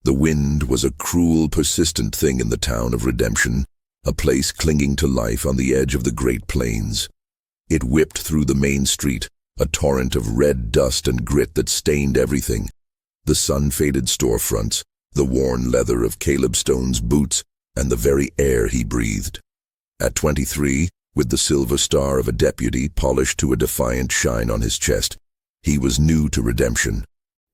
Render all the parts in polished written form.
The wind was a cruel, persistent thing in the town of Redemption, a place clinging to life on the edge of the Great Plains. It whipped through the main street, a torrent of red dust and grit that stained everything. The sun-faded storefronts, the worn leather of Caleb Stone's boots, and the very air he breathed. At 23, with the silver star of a deputy polished to a defiant shine on his chest, he was new to Redemption.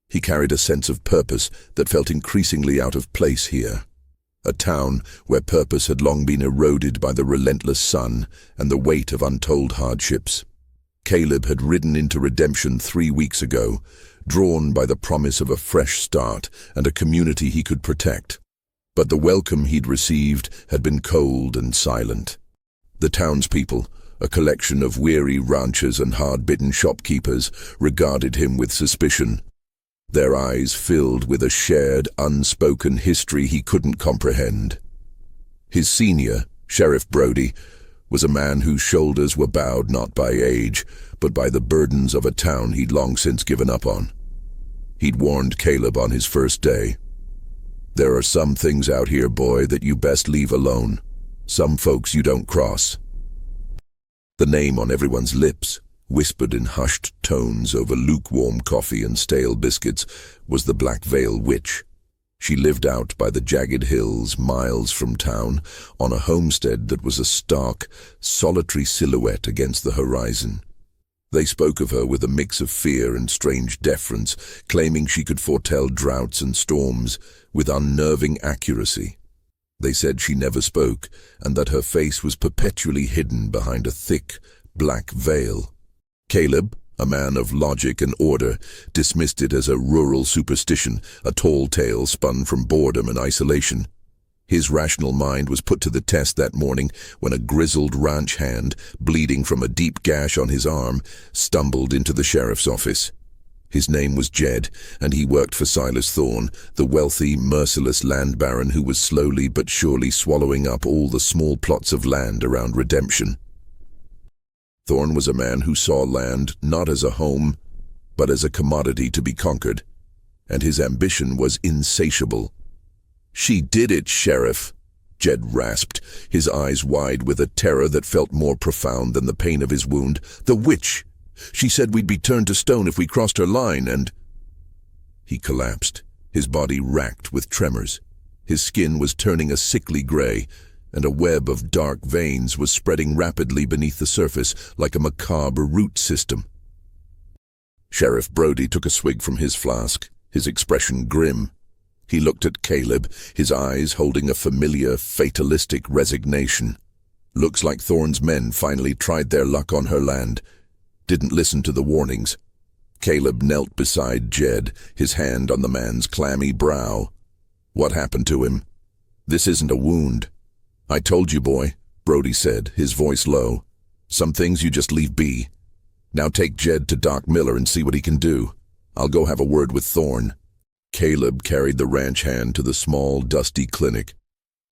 He carried a sense of purpose that felt increasingly out of place here. A town where purpose had long been eroded by the relentless sun and the weight of untold hardships. Caleb had ridden into Redemption 3 weeks ago, drawn by the promise of a fresh start and a community he could protect. But the welcome he'd received had been cold and silent. The townspeople, a collection of weary ranchers and hard-bitten shopkeepers, regarded him with suspicion. Their eyes filled with a shared, unspoken history he couldn't comprehend. His senior, Sheriff Brody, was a man whose shoulders were bowed not by age, but by the burdens of a town he'd long since given up on. He'd warned Caleb on his first day. "There are some things out here, boy, that you best leave alone. Some folks you don't cross." The name on everyone's lips, whispered in hushed tones over lukewarm coffee and stale biscuits, was the Black Veil Witch. She lived out by the jagged hills miles from town, on a homestead that was a stark, solitary silhouette against the horizon. They spoke of her with a mix of fear and strange deference, claiming she could foretell droughts and storms with unnerving accuracy. They said she never spoke, and that her face was perpetually hidden behind a thick, black veil. Caleb, a man of logic and order, dismissed it as a rural superstition, a tall tale spun from boredom and isolation. His rational mind was put to the test that morning when a grizzled ranch hand, bleeding from a deep gash on his arm, stumbled into the sheriff's office. His name was Jed, and he worked for Silas Thorne, the wealthy, merciless land baron who was slowly but surely swallowing up all the small plots of land around Redemption. Thorne was a man who saw land not as a home, but as a commodity to be conquered, and his ambition was insatiable. "She did it, Sheriff," Jed rasped, his eyes wide with a terror that felt more profound than the pain of his wound. "The witch! She said we'd be turned to stone if we crossed her line, and—" He collapsed, his body racked with tremors. His skin was turning a sickly gray, and a web of dark veins was spreading rapidly beneath the surface like a macabre root system. Sheriff Brody took a swig from his flask, his expression grim. He looked at Caleb, his eyes holding a familiar, fatalistic resignation. "Looks like Thorne's men finally tried their luck on her land. Didn't listen to the warnings." Caleb knelt beside Jed, his hand on the man's clammy brow. "What happened to him?" "This isn't a wound." "I told you, boy," Brody said, his voice low. "Some things you just leave be. Now take Jed to Doc Miller and see what he can do. I'll go have a word with Thorne." Caleb carried the ranch hand to the small, dusty clinic.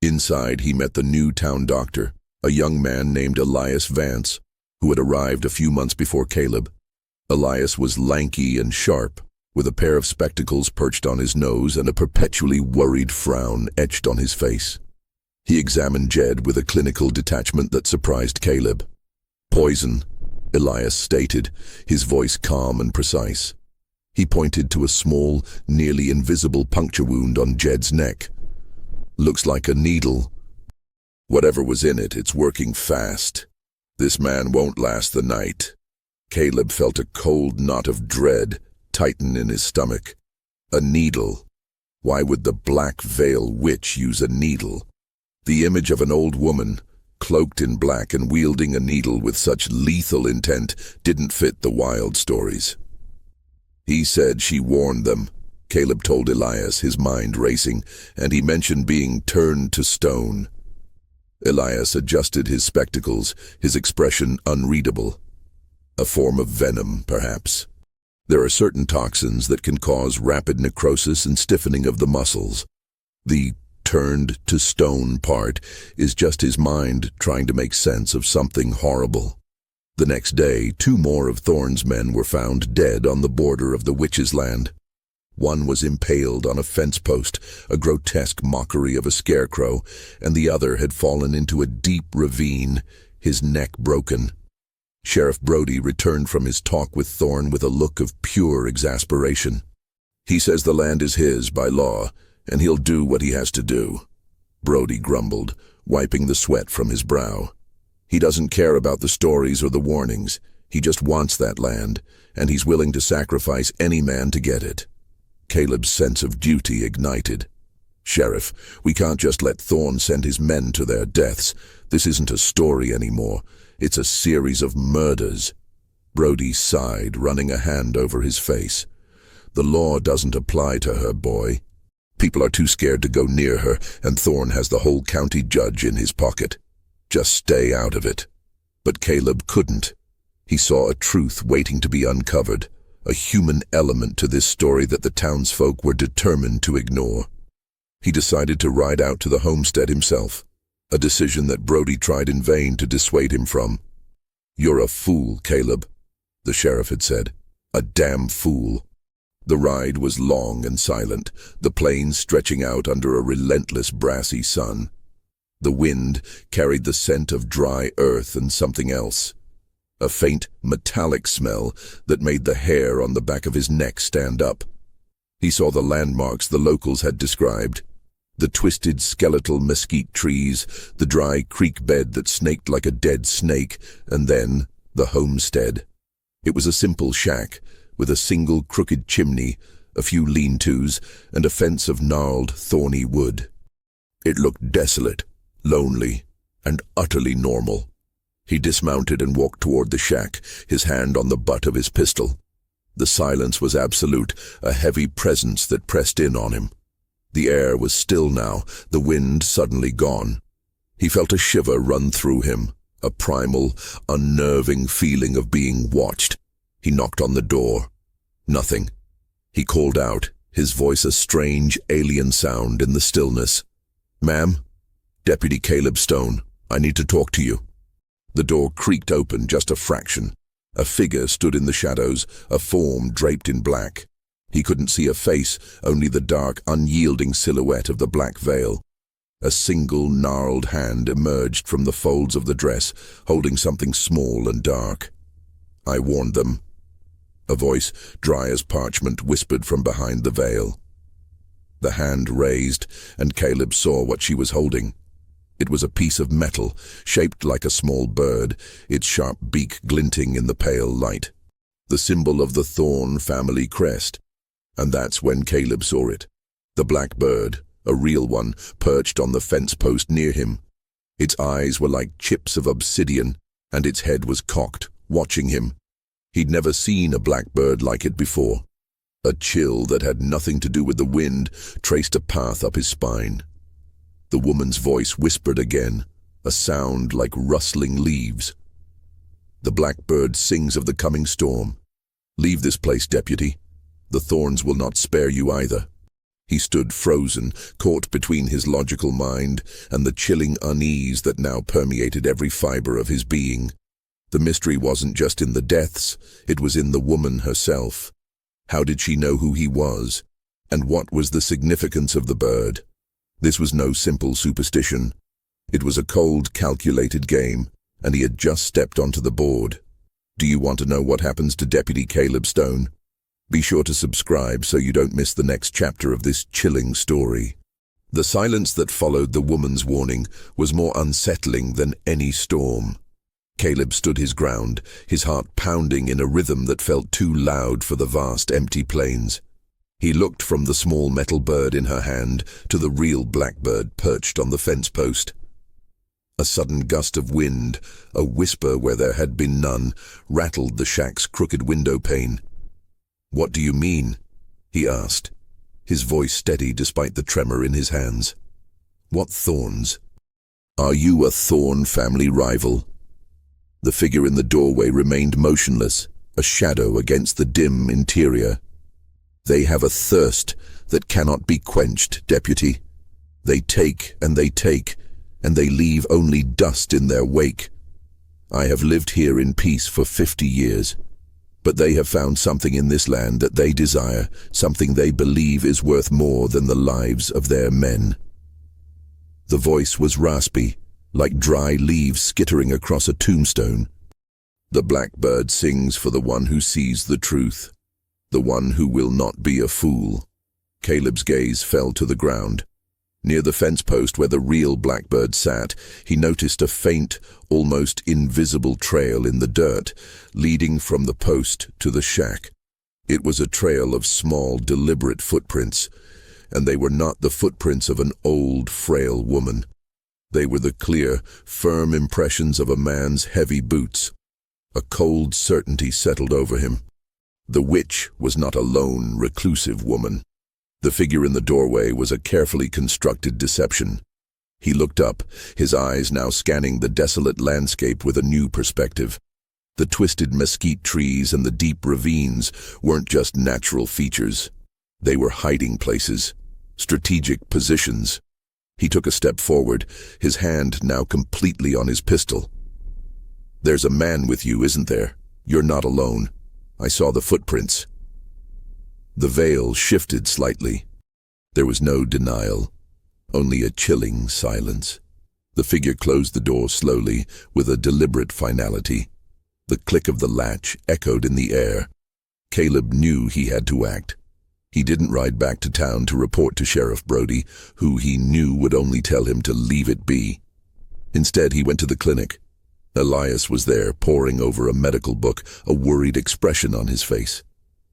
Inside, he met the new town doctor, a young man named Elias Vance, who had arrived a few months before Caleb. Elias was lanky and sharp, with a pair of spectacles perched on his nose and a perpetually worried frown etched on his face. He examined Jed with a clinical detachment that surprised Caleb. "Poison," Elias stated, his voice calm and precise. He pointed to a small, nearly invisible puncture wound on Jed's neck. "Looks like a needle. Whatever was in it, it's working fast. This man won't last the night." Caleb felt a cold knot of dread tighten in his stomach. A needle. Why would the Black Veil Witch use a needle? The image of an old woman, cloaked in black and wielding a needle with such lethal intent, didn't fit the wild stories. "He said she warned them," Caleb told Elias, his mind racing, "and he mentioned being turned to stone." Elias adjusted his spectacles, his expression unreadable. A form of venom, perhaps. There are certain toxins that can cause rapid necrosis and stiffening of the muscles. The turned to stone part is just his mind trying to make sense of something horrible. The next day, 2 more of Thorne's men were found dead on the border of the witch's land. One was impaled on a fence post, a grotesque mockery of a scarecrow, and the other had fallen into a deep ravine, his neck broken. Sheriff Brody returned from his talk with Thorne with a look of pure exasperation. "He says the land is his by law, and he'll do what he has to do," Brody grumbled, wiping the sweat from his brow. "He doesn't care about the stories or the warnings. He just wants that land, and he's willing to sacrifice any man to get it." Caleb's sense of duty ignited. "Sheriff, we can't just let Thorne send his men to their deaths. This isn't a story anymore. It's a series of murders." Brody sighed, running a hand over his face. "The law doesn't apply to her, boy. People are too scared to go near her, and Thorne has the whole county judge in his pocket. Just stay out of it." But Caleb couldn't. He saw a truth waiting to be uncovered, a human element to this story that the townsfolk were determined to ignore. He decided to ride out to the homestead himself, a decision that Brody tried in vain to dissuade him from. "You're a fool, Caleb," the sheriff had said. "A damn fool." The ride was long and silent, the plains stretching out under a relentless brassy sun. The wind carried the scent of dry earth and something else, a faint metallic smell that made the hair on the back of his neck stand up. He saw the landmarks the locals had described, the twisted skeletal mesquite trees, the dry creek bed that snaked like a dead snake, and then the homestead. It was a simple shack, with a single crooked chimney, a few lean-tos, and a fence of gnarled, thorny wood. It looked desolate, lonely, and utterly normal. He dismounted and walked toward the shack, his hand on the butt of his pistol. The silence was absolute, a heavy presence that pressed in on him. The air was still now, the wind suddenly gone. He felt a shiver run through him, a primal, unnerving feeling of being watched. He knocked on the door. Nothing. He called out, his voice a strange, alien sound in the stillness. "Ma'am? Deputy Caleb Stone, I need to talk to you." The door creaked open just a fraction. A figure stood in the shadows, a form draped in black. He couldn't see a face, only the dark, unyielding silhouette of the black veil. A single gnarled hand emerged from the folds of the dress, holding something small and dark. "I warned them." A voice, dry as parchment, whispered from behind the veil. The hand raised, and Caleb saw what she was holding. It was a piece of metal, shaped like a small bird, its sharp beak glinting in the pale light. The symbol of the Thorne family crest. And that's when Caleb saw it. The black bird, a real one, perched on the fence post near him. Its eyes were like chips of obsidian, and its head was cocked, watching him. He'd never seen a blackbird like it before. A chill that had nothing to do with the wind traced a path up his spine. The woman's voice whispered again, a sound like rustling leaves. "The blackbird sings of the coming storm. Leave this place, deputy. The Thorns will not spare you either." He stood frozen, caught between his logical mind and the chilling unease that now permeated every fiber of his being. The mystery wasn't just in the deaths, it was in the woman herself. How did she know who he was? And what was the significance of the bird? This was no simple superstition. It was a cold, calculated game, and he had just stepped onto the board. Do you want to know what happens to Deputy Caleb Stone? Be sure to subscribe so you don't miss the next chapter of this chilling story. The silence that followed the woman's warning was more unsettling than any storm. Caleb stood his ground, his heart pounding in a rhythm that felt too loud for the vast empty plains. He looked from the small metal bird in her hand to the real blackbird perched on the fence post. A sudden gust of wind, a whisper where there had been none, rattled the shack's crooked window pane. "What do you mean?" he asked, his voice steady despite the tremor in his hands. "What Thorns? Are you a Thorne family rival?" The figure in the doorway remained motionless, a shadow against the dim interior. "They have a thirst that cannot be quenched, deputy. They take, and they leave only dust in their wake. I have lived here in peace for 50 years. But they have found something in this land that they desire, something they believe is worth more than the lives of their men. The voice was raspy, like dry leaves skittering across a tombstone. The blackbird sings for the one who sees the truth, the one who will not be a fool. Caleb's gaze fell to the ground. Near the fence post where the real blackbird sat, he noticed a faint, almost invisible trail in the dirt, leading from the post to the shack. It was a trail of small, deliberate footprints, and they were not the footprints of an old, frail woman. They were the clear, firm impressions of a man's heavy boots. A cold certainty settled over him. The witch was not a lone, reclusive woman. The figure in the doorway was a carefully constructed deception. He looked up, his eyes now scanning the desolate landscape with a new perspective. The twisted mesquite trees and the deep ravines weren't just natural features. They were hiding places, strategic positions. He took a step forward, his hand now completely on his pistol. "There's a man with you, isn't there? You're not alone. I saw the footprints." The veil shifted slightly. There was no denial, only a chilling silence. The figure closed the door slowly, with a deliberate finality. The click of the latch echoed in the air. Caleb knew he had to act. He didn't ride back to town to report to Sheriff Brody, who he knew would only tell him to leave it be. Instead, he went to the clinic. Elias was there, poring over a medical book, a worried expression on his face.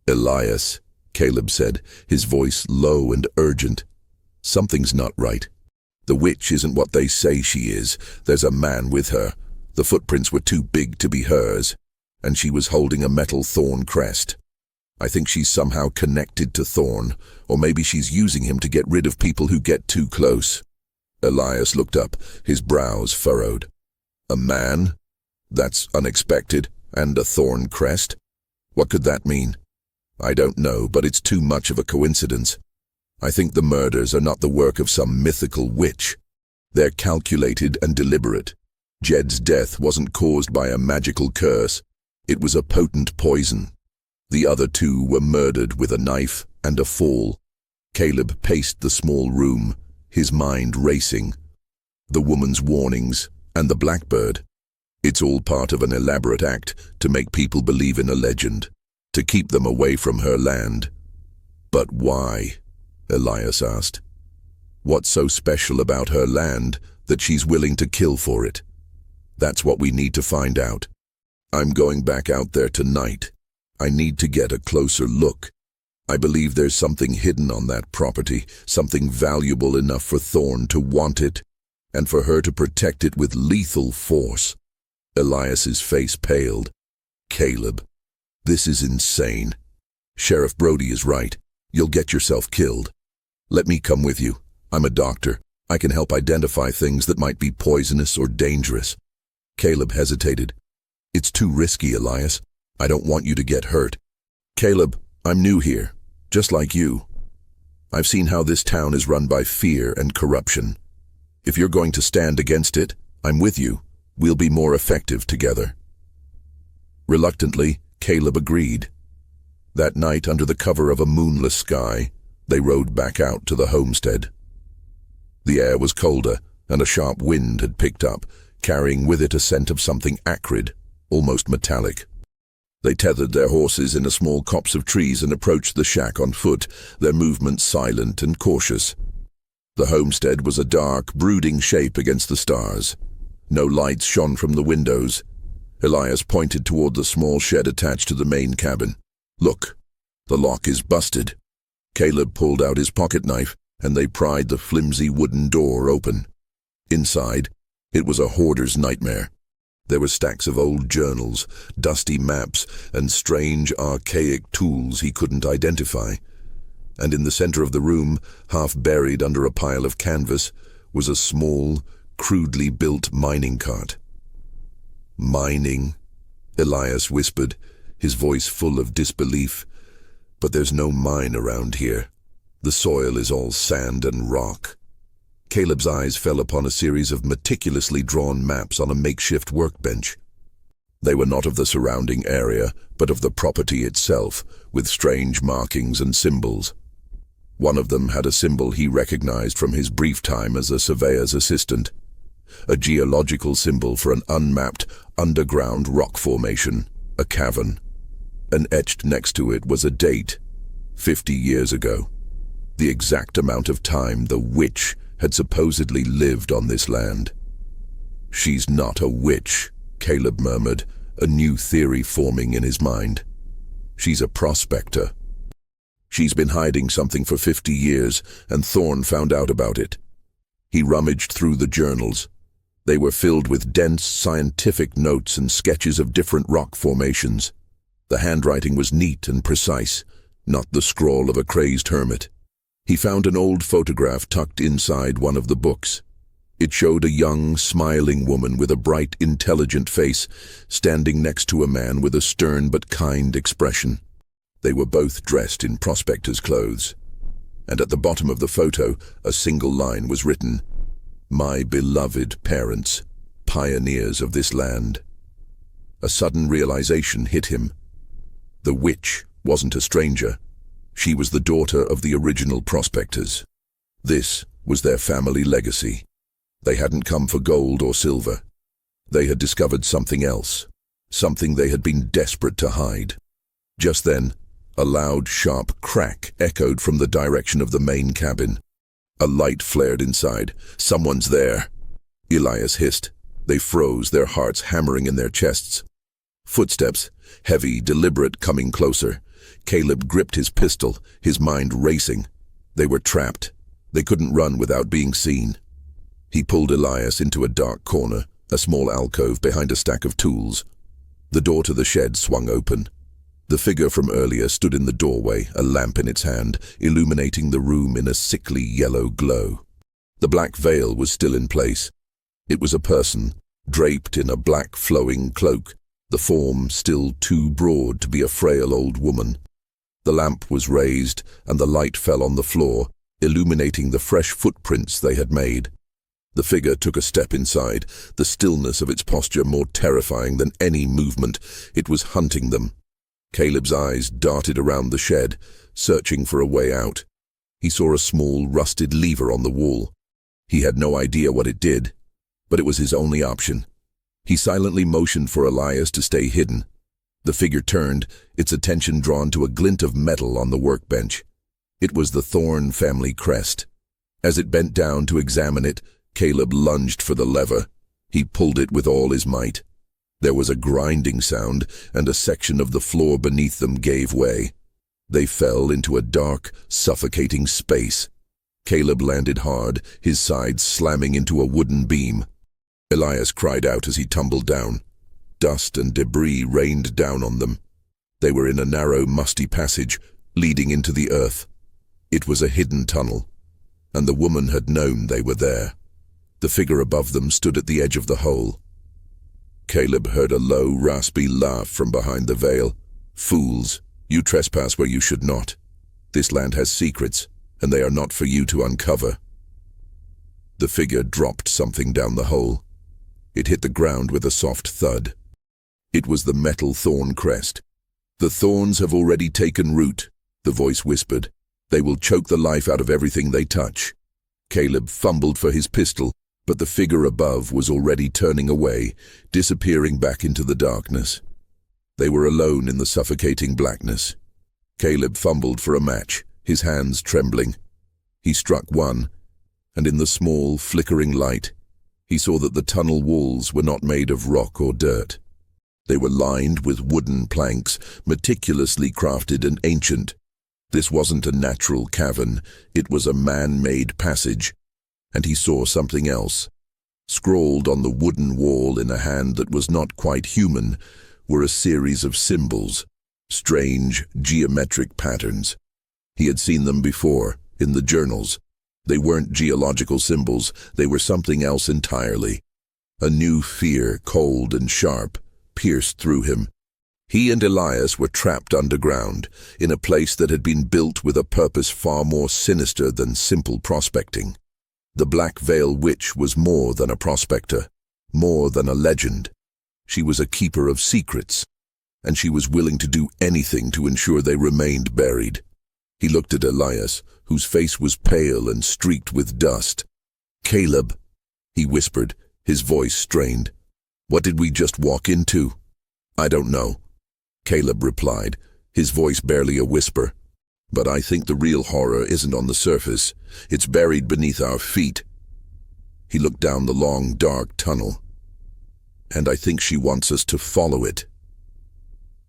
"Elias," Caleb said, his voice low and urgent. "Something's not right. The witch isn't what they say she is. There's a man with her. The footprints were too big to be hers, and she was holding a metal thorn crest. I think she's somehow connected to Thorn, or maybe she's using him to get rid of people who get too close." Elias looked up, his brows furrowed. "A man? That's unexpected. And a thorn crest? What could that mean?" "I don't know, but it's too much of a coincidence. I think the murders are not the work of some mythical witch. They're calculated and deliberate. Jed's death wasn't caused by a magical curse. It was a potent poison. The other two were murdered with a knife and a fall." Caleb paced the small room, his mind racing. The woman's warnings, and the blackbird. It's all part of an elaborate act to make people believe in a legend, to keep them away from her land. "But why?" Elias asked. "What's so special about her land that she's willing to kill for it? That's what we need to find out. I'm going back out there tonight. I need to get a closer look. I believe there's something hidden on that property, something valuable enough for Thorn to want it, and for her to protect it with lethal force." Elias's face paled. "Caleb, this is insane. Sheriff Brody is right. You'll get yourself killed. Let me come with you. I'm a doctor. I can help identify things that might be poisonous or dangerous." Caleb hesitated. "It's too risky, Elias. I don't want you to get hurt." "Caleb, I'm new here, just like you. I've seen how this town is run by fear and corruption. If you're going to stand against it, I'm with you. We'll be more effective together." Reluctantly, Caleb agreed. That night, under the cover of a moonless sky, they rode back out to the homestead. The air was colder, and a sharp wind had picked up, carrying with it a scent of something acrid, almost metallic. They tethered their horses in a small copse of trees and approached the shack on foot, their movements silent and cautious. The homestead was a dark, brooding shape against the stars. No lights shone from the windows. Elias pointed toward the small shed attached to the main cabin. "Look, the lock is busted." Caleb pulled out his pocket knife, and they pried the flimsy wooden door open. Inside, it was a hoarder's nightmare. There were stacks of old journals, dusty maps, and strange, archaic tools he couldn't identify. And in the center of the room, half buried under a pile of canvas, was a small, crudely built mining cart. "Mining?" Elias whispered, his voice full of disbelief. "But there's no mine around here. The soil is all sand and rock." Caleb's eyes fell upon a series of meticulously drawn maps on a makeshift workbench. They were not of the surrounding area, but of the property itself, with strange markings and symbols. One of them had a symbol he recognized from his brief time as a surveyor's assistant, a geological symbol for an unmapped, underground rock formation, a cavern. And etched next to it was a date, 50 years ago, the exact amount of time the witch had supposedly lived on this land. "She's not a witch," Caleb murmured, a new theory forming in his mind. "She's a prospector. She's been hiding something for 50 years, and Thorne found out about it." He rummaged through the journals. They were filled with dense scientific notes and sketches of different rock formations. The handwriting was neat and precise, not the scrawl of a crazed hermit. He found an old photograph tucked inside one of the books. It showed a young, smiling woman with a bright, intelligent face, standing next to a man with a stern but kind expression. They were both dressed in prospectors' clothes. And at the bottom of the photo, a single line was written, "My beloved parents, pioneers of this land." A sudden realization hit him. The witch wasn't a stranger. She was the daughter of the original prospectors. This was their family legacy. They hadn't come for gold or silver. They had discovered something else, something they had been desperate to hide. Just then, a loud, sharp crack echoed from the direction of the main cabin. A light flared inside. "Someone's there," Elias hissed. They froze, their hearts hammering in their chests. Footsteps, heavy, deliberate, coming closer. Caleb gripped his pistol, his mind racing. They were trapped. They couldn't run without being seen. He pulled Elias into a dark corner, a small alcove behind a stack of tools. The door to the shed swung open. The figure from earlier stood in the doorway, a lamp in its hand, illuminating the room in a sickly yellow glow. The black veil was still in place. It was a person, draped in a black flowing cloak, the form still too broad to be a frail old woman. The lamp was raised, and the light fell on the floor, illuminating the fresh footprints they had made. The figure took a step inside, the stillness of its posture more terrifying than any movement. It was hunting them. Caleb's eyes darted around the shed, searching for a way out. He saw a small, rusted lever on the wall. He had no idea what it did, but it was his only option. He silently motioned for Elias to stay hidden. The figure turned, its attention drawn to a glint of metal on the workbench. It was the Thorne family crest. As it bent down to examine it, Caleb lunged for the lever. He pulled it with all his might. There was a grinding sound, and a section of the floor beneath them gave way. They fell into a dark, suffocating space. Caleb landed hard, his side slamming into a wooden beam. Elias cried out as he tumbled down. Dust and debris rained down on them. They were in a narrow, musty passage, leading into the earth. It was a hidden tunnel, and the woman had known they were there. The figure above them stood at the edge of the hole. Caleb heard a low, raspy laugh from behind the veil. "Fools, you trespass where you should not. This land has secrets, and they are not for you to uncover." The figure dropped something down the hole. It hit the ground with a soft thud. It was the metal thorn crest. "The thorns have already taken root," the voice whispered. "They will choke the life out of everything they touch." Caleb fumbled for his pistol, but the figure above was already turning away, disappearing back into the darkness. They were alone in the suffocating blackness. Caleb fumbled for a match, his hands trembling. He struck one, and in the small, flickering light, he saw that the tunnel walls were not made of rock or dirt. They were lined with wooden planks, meticulously crafted and ancient. This wasn't a natural cavern, it was a man-made passage. And he saw something else. Scrawled on the wooden wall in a hand that was not quite human were a series of symbols, strange, geometric patterns. He had seen them before, in the journals. They weren't geological symbols, they were something else entirely. A new fear, cold and sharp, pierced through him. He and Elias were trapped underground, in a place that had been built with a purpose far more sinister than simple prospecting. The Black Veil Witch was more than a prospector, more than a legend. She was a keeper of secrets, and she was willing to do anything to ensure they remained buried. He looked at Elias, whose face was pale and streaked with dust. "Caleb," he whispered, his voice strained. "What did we just walk into?" "I don't know," Caleb replied, his voice barely a whisper. "But I think the real horror isn't on the surface. It's buried beneath our feet." He looked down the long, dark tunnel. "And I think she wants us to follow it."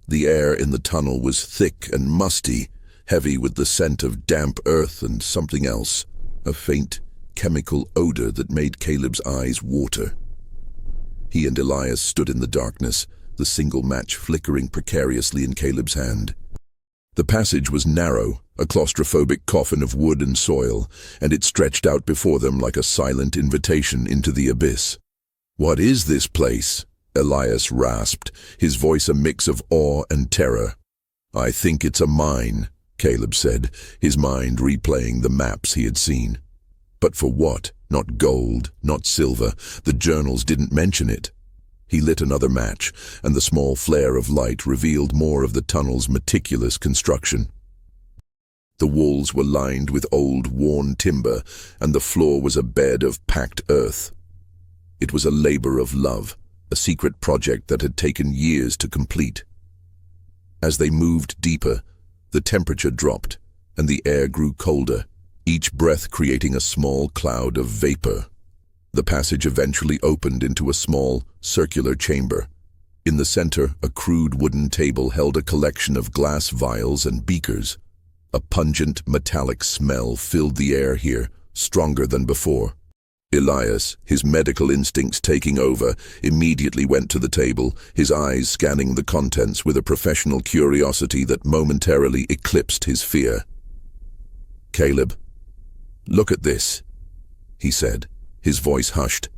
The air in the tunnel was thick and musty, heavy with the scent of damp earth and something else, a faint chemical odor that made Caleb's eyes water. He and Elias stood in the darkness, the single match flickering precariously in Caleb's hand. The passage was narrow, a claustrophobic coffin of wood and soil, and it stretched out before them like a silent invitation into the abyss. "What is this place?" Elias rasped, his voice a mix of awe and terror. "I think it's a mine," Caleb said, his mind replaying the maps he had seen. But for what? Not gold, not silver. The journals didn't mention it. He lit another match, and the small flare of light revealed more of the tunnel's meticulous construction. The walls were lined with old, worn timber, and the floor was a bed of packed earth. It was a labor of love, a secret project that had taken years to complete. As they moved deeper, the temperature dropped, and the air grew colder, each breath creating a small cloud of vapor. The passage eventually opened into a small, circular chamber. In the center, a crude wooden table held a collection of glass vials and beakers. A pungent, metallic smell filled the air here, stronger than before. Elias, his medical instincts taking over, immediately went to the table, his eyes scanning the contents with a professional curiosity that momentarily eclipsed his fear. "Caleb, look at this," he said, his voice hushed.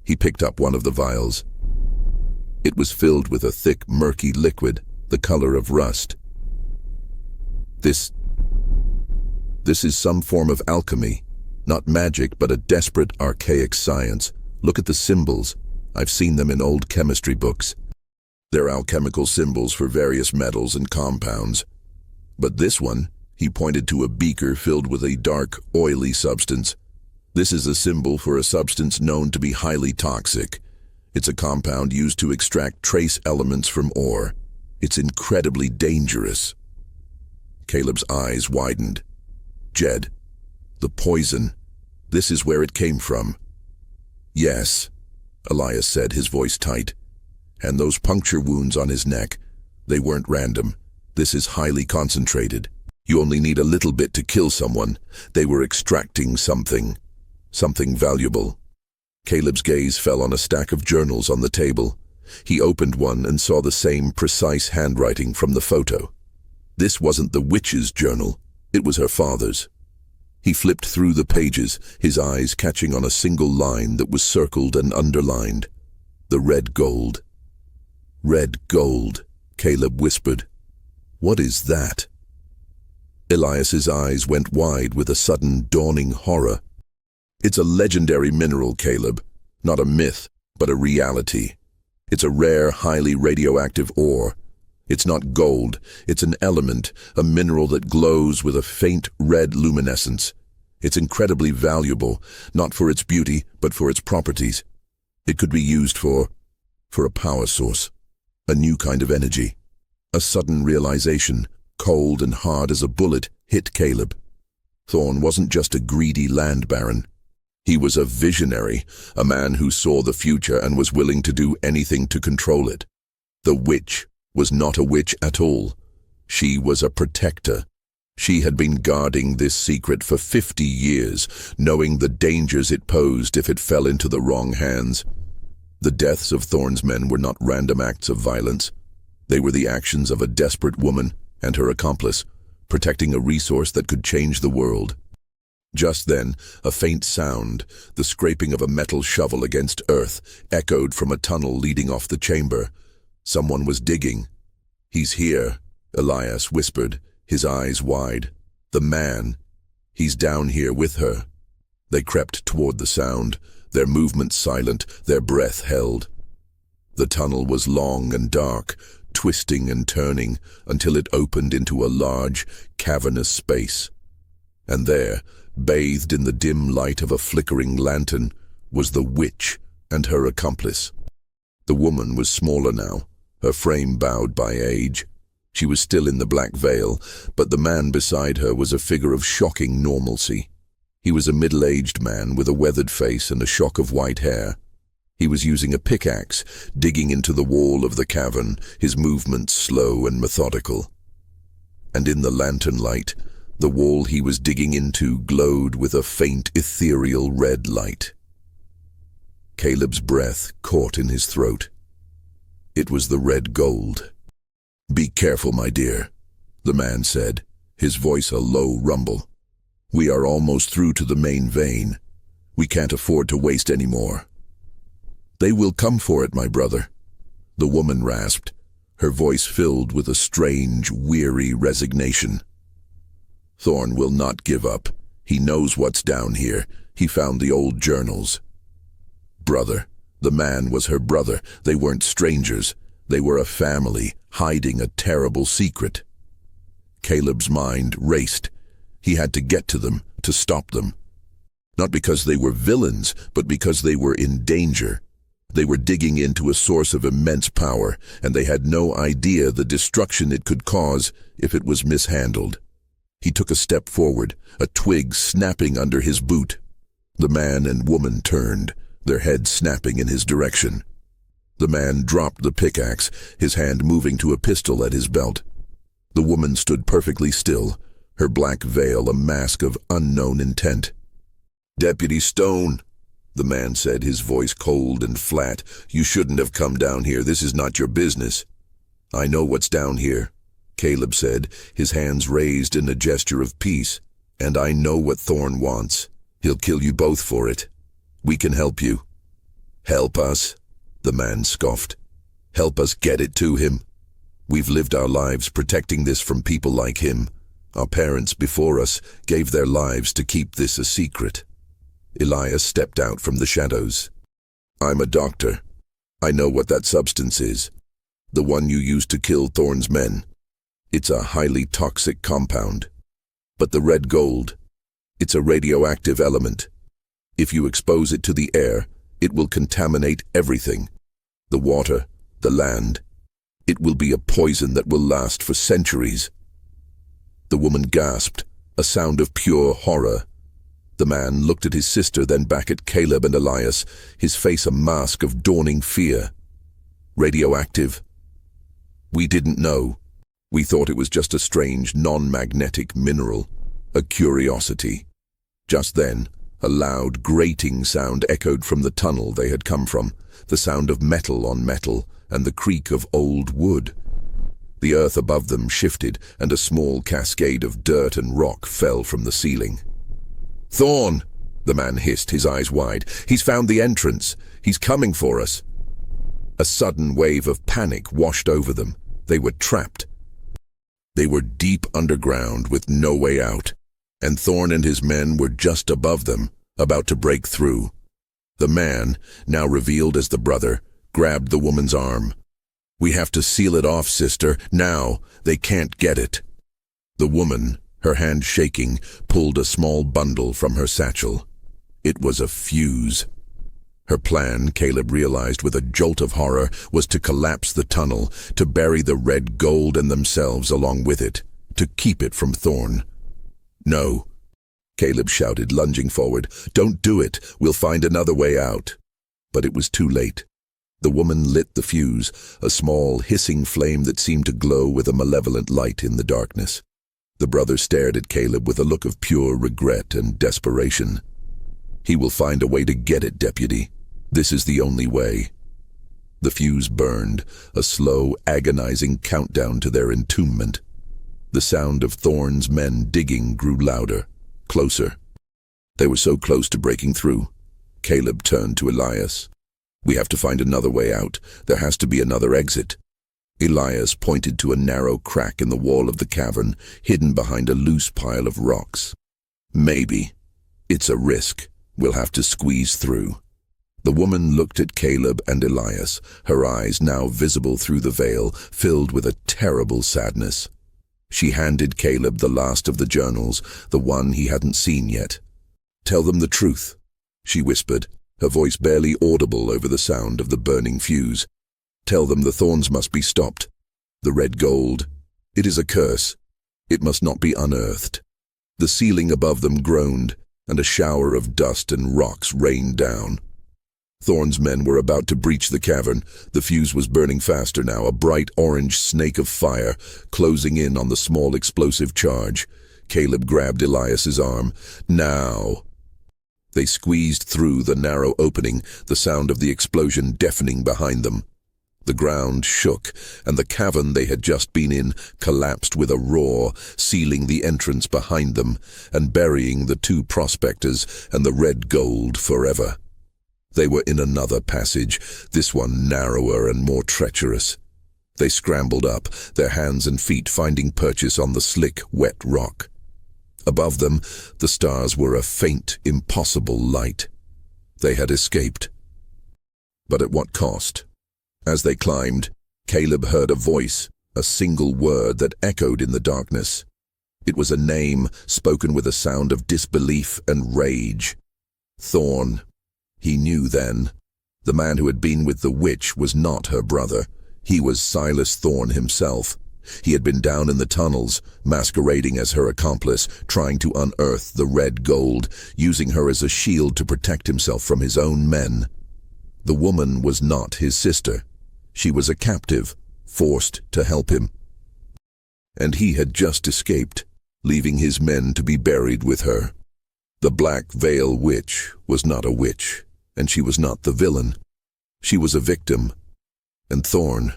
He picked up one of the vials. It was filled with a thick, murky liquid, the color of rust. This is some form of alchemy. Not magic, but a desperate, archaic science. Look at the symbols. I've seen them in old chemistry books. They're alchemical symbols for various metals and compounds. But this one, he pointed to a beaker filled with a dark, oily substance. This is a symbol for a substance known to be highly toxic. It's a compound used to extract trace elements from ore. It's incredibly dangerous. Caleb's eyes widened. "Jed, the poison. This is where it came from." "Yes," Elias said, his voice tight. "And those puncture wounds on his neck, they weren't random. This is highly concentrated. You only need a little bit to kill someone. They were extracting something valuable." Caleb's gaze fell on a stack of journals on the table. He opened one and saw the same precise handwriting from the photo. This wasn't the witch's journal. It was her father's. He flipped through the pages, his eyes catching on a single line that was circled and underlined. The red gold. "Red gold," Caleb whispered. "What is that?" Elias's eyes went wide with a sudden dawning horror. "It's a legendary mineral, Caleb. Not a myth, but a reality. It's a rare, highly radioactive ore. It's not gold, it's an element, a mineral that glows with a faint red luminescence. It's incredibly valuable, not for its beauty, but for its properties. It could be used for a power source, a new kind of energy." A sudden realization, cold and hard as a bullet, hit Caleb. Thorn wasn't just a greedy land baron. He was a visionary, a man who saw the future and was willing to do anything to control it. The witch was not a witch at all. She was a protector. She had been guarding this secret for 50 years, knowing the dangers it posed if it fell into the wrong hands. The deaths of Thorn's men were not random acts of violence. They were the actions of a desperate woman and her accomplice, protecting a resource that could change the world. Just then, a faint sound, the scraping of a metal shovel against earth, echoed from a tunnel leading off the chamber. Someone was digging. "He's here," Elias whispered, his eyes wide. "The man. He's down here with her." They crept toward the sound, their movements silent, their breath held. The tunnel was long and dark, twisting and turning until it opened into a large, cavernous space. And there, bathed in the dim light of a flickering lantern, was the witch and her accomplice. The woman was smaller now, her frame bowed by age. She was still in the black veil, but the man beside her was a figure of shocking normalcy. He was a middle-aged man with a weathered face and a shock of white hair. He was using a pickaxe, digging into the wall of the cavern, his movements slow and methodical. And in the lantern light, the wall he was digging into glowed with a faint, ethereal red light. Caleb's breath caught in his throat. It was the red gold. "Be careful, my dear," the man said, his voice a low rumble. "We are almost through to the main vein. We can't afford to waste any more." "They will come for it, my brother," the woman rasped, her voice filled with a strange, weary resignation. "Thorn will not give up. He knows what's down here. He found the old journals." Brother. The man was her brother. They weren't strangers. They were a family, hiding a terrible secret. Caleb's mind raced. He had to get to them, to stop them. Not because they were villains, but because they were in danger. They were digging into a source of immense power, and they had no idea the destruction it could cause if it was mishandled. He took a step forward, a twig snapping under his boot. The man and woman turned, their heads snapping in his direction. The man dropped the pickaxe, his hand moving to a pistol at his belt. The woman stood perfectly still, her black veil a mask of unknown intent. "Deputy Stone," the man said, his voice cold and flat, "you shouldn't have come down here. This is not your business." "I know what's down here," Caleb said, his hands raised in a gesture of peace. "And I know what Thorn wants. He'll kill you both for it. We can help you." "Help us?" the man scoffed. "Help us get it to him? We've lived our lives protecting this from people like him. Our parents before us gave their lives to keep this a secret." Elias stepped out from the shadows. "I'm a doctor. I know what that substance is. The one you used to kill Thorn's men. It's a highly toxic compound. But the red gold, it's a radioactive element. If you expose it to the air, it will contaminate everything. The water, the land. It will be a poison that will last for centuries." The woman gasped, a sound of pure horror. The man looked at his sister, then back at Caleb and Elias, his face a mask of dawning fear. "Radioactive? We didn't know. We thought it was just a strange, non-magnetic mineral, a curiosity." Just then, a loud, grating sound echoed from the tunnel they had come from, the sound of metal on metal and the creak of old wood. The earth above them shifted, and a small cascade of dirt and rock fell from the ceiling. "Thorn!" the man hissed, his eyes wide. "He's found the entrance. He's coming for us." A sudden wave of panic washed over them. They were trapped. They were deep underground with no way out, and Thorn and his men were just above them, about to break through. The man, now revealed as the brother, grabbed the woman's arm. "We have to seal it off, sister, now. They can't get it." The woman, her hand shaking, pulled a small bundle from her satchel. It was a fuse. Her plan, Caleb realized with a jolt of horror, was to collapse the tunnel, to bury the red gold and themselves along with it, to keep it from Thorn. "No," Caleb shouted, lunging forward. "Don't do it. We'll find another way out." But it was too late. The woman lit the fuse, a small, hissing flame that seemed to glow with a malevolent light in the darkness. The brother stared at Caleb with a look of pure regret and desperation. "He will find a way to get it, deputy. This is the only way." The fuse burned, a slow, agonizing countdown to their entombment. The sound of Thorn's men digging grew louder, closer. They were so close to breaking through. Caleb turned to Elias. "We have to find another way out. There has to be another exit." Elias pointed to a narrow crack in the wall of the cavern, hidden behind a loose pile of rocks. "Maybe. It's a risk. We'll have to squeeze through." The woman looked at Caleb and Elias, her eyes now visible through the veil, filled with a terrible sadness. She handed Caleb the last of the journals, the one he hadn't seen yet. "Tell them the truth," she whispered, her voice barely audible over the sound of the burning fuse. "Tell them the thorns must be stopped. The red gold. It is a curse. It must not be unearthed." The ceiling above them groaned, and a shower of dust and rocks rained down. Thorn's men were about to breach the cavern. The fuse was burning faster now, a bright orange snake of fire, closing in on the small explosive charge. Caleb grabbed Elias's arm. "Now!" They squeezed through the narrow opening, the sound of the explosion deafening behind them. The ground shook, and the cavern they had just been in collapsed with a roar, sealing the entrance behind them, and burying the two prospectors and the red gold forever. They were in another passage, this one narrower and more treacherous. They scrambled up, their hands and feet finding purchase on the slick, wet rock. Above them, the stars were a faint, impossible light. They had escaped. But at what cost? As they climbed, Caleb heard a voice, a single word that echoed in the darkness. It was a name spoken with a sound of disbelief and rage. Thorn. He knew then. The man who had been with the witch was not her brother. He was Silas Thorn himself. He had been down in the tunnels, masquerading as her accomplice, trying to unearth the red gold, using her as a shield to protect himself from his own men. The woman was not his sister. She was a captive, forced to help him. And he had just escaped, leaving his men to be buried with her. The Black Veil Witch was not a witch, and she was not the villain. She was a victim. And Thorn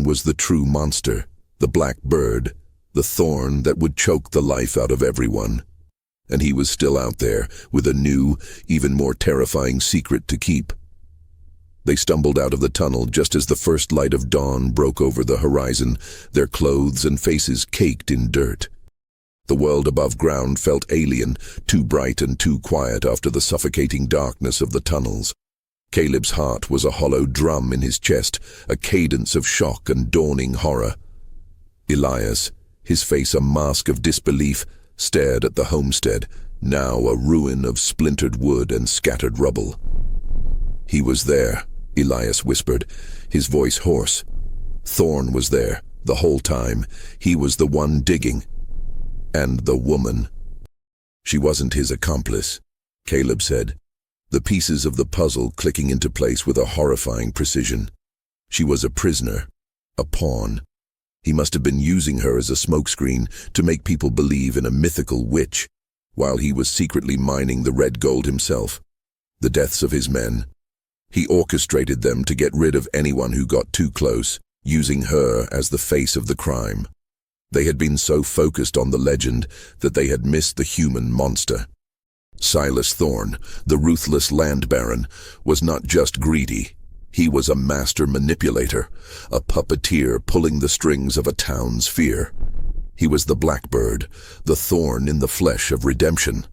was the true monster, the black bird, the thorn that would choke the life out of everyone. And he was still out there, with a new, even more terrifying secret to keep. They stumbled out of the tunnel just as the first light of dawn broke over the horizon, their clothes and faces caked in dirt. The world above ground felt alien, too bright and too quiet after the suffocating darkness of the tunnels. Caleb's heart was a hollow drum in his chest, a cadence of shock and dawning horror. Elias, his face a mask of disbelief, stared at the homestead, now a ruin of splintered wood and scattered rubble. "He was there," Elias whispered, his voice hoarse. "Thorn was there, the whole time. He was the one digging. And the woman. She wasn't his accomplice," Caleb said, the pieces of the puzzle clicking into place with a horrifying precision. She was a prisoner, a pawn. He must have been using her as a smokescreen to make people believe in a mythical witch, while he was secretly mining the red gold himself. The deaths of his men. He orchestrated them to get rid of anyone who got too close, using her as the face of the crime. They had been so focused on the legend that they had missed the human monster. Silas Thorn, the ruthless land baron, was not just greedy. He was a master manipulator, a puppeteer pulling the strings of a town's fear. He was the blackbird, the thorn in the flesh of redemption.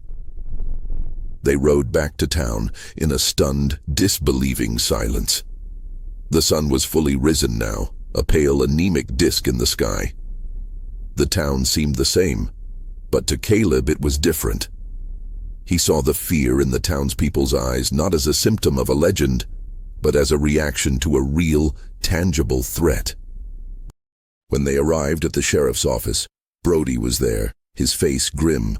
They rode back to town in a stunned, disbelieving silence. The sun was fully risen now, a pale, anemic disk in the sky. The town seemed the same, but to Caleb it was different. He saw the fear in the townspeople's eyes not as a symptom of a legend, but as a reaction to a real, tangible threat. When they arrived at the sheriff's office, Brody was there, his face grim.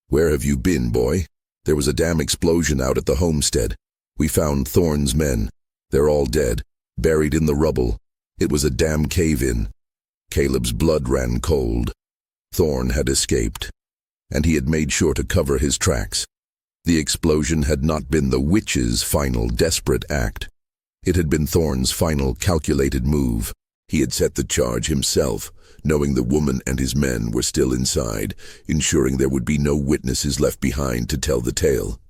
"Where have you been, boy? There was a damn explosion out at the homestead. We found Thorn's men. They're all dead, buried in the rubble. It was a damn cave-in." Caleb's blood ran cold. Thorn had escaped, and he had made sure to cover his tracks. The explosion had not been the witch's final desperate act. It had been Thorn's final calculated move. He had set the charge himself, knowing the woman and his men were still inside, ensuring there would be no witnesses left behind to tell the tale.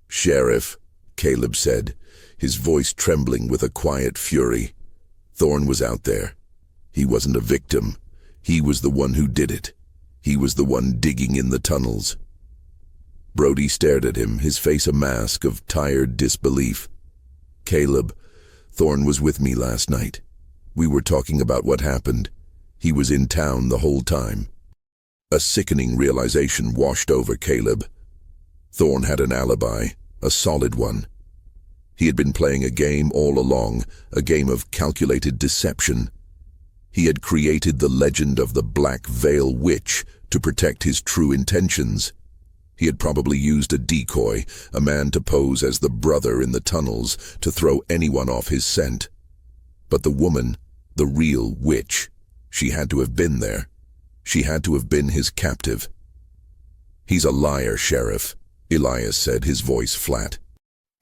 "Sheriff," Caleb said, his voice trembling with a quiet fury. Thorn was out there. He wasn't a victim. He was the one who did it. He was the one digging in the tunnels. Brody stared at him, his face a mask of tired disbelief. "Caleb, Thorn was with me last night. We were talking about what happened. He was in town the whole time." A sickening realization washed over Caleb. Thorn had an alibi, a solid one. He had been playing a game all along, a game of calculated deception. He had created the legend of the Black Veil Witch to protect his true intentions. He had probably used a decoy, a man to pose as the brother in the tunnels, to throw anyone off his scent. But the woman, the real witch, she had to have been there. She had to have been his captive. "He's a liar, Sheriff," Elias said, his voice flat.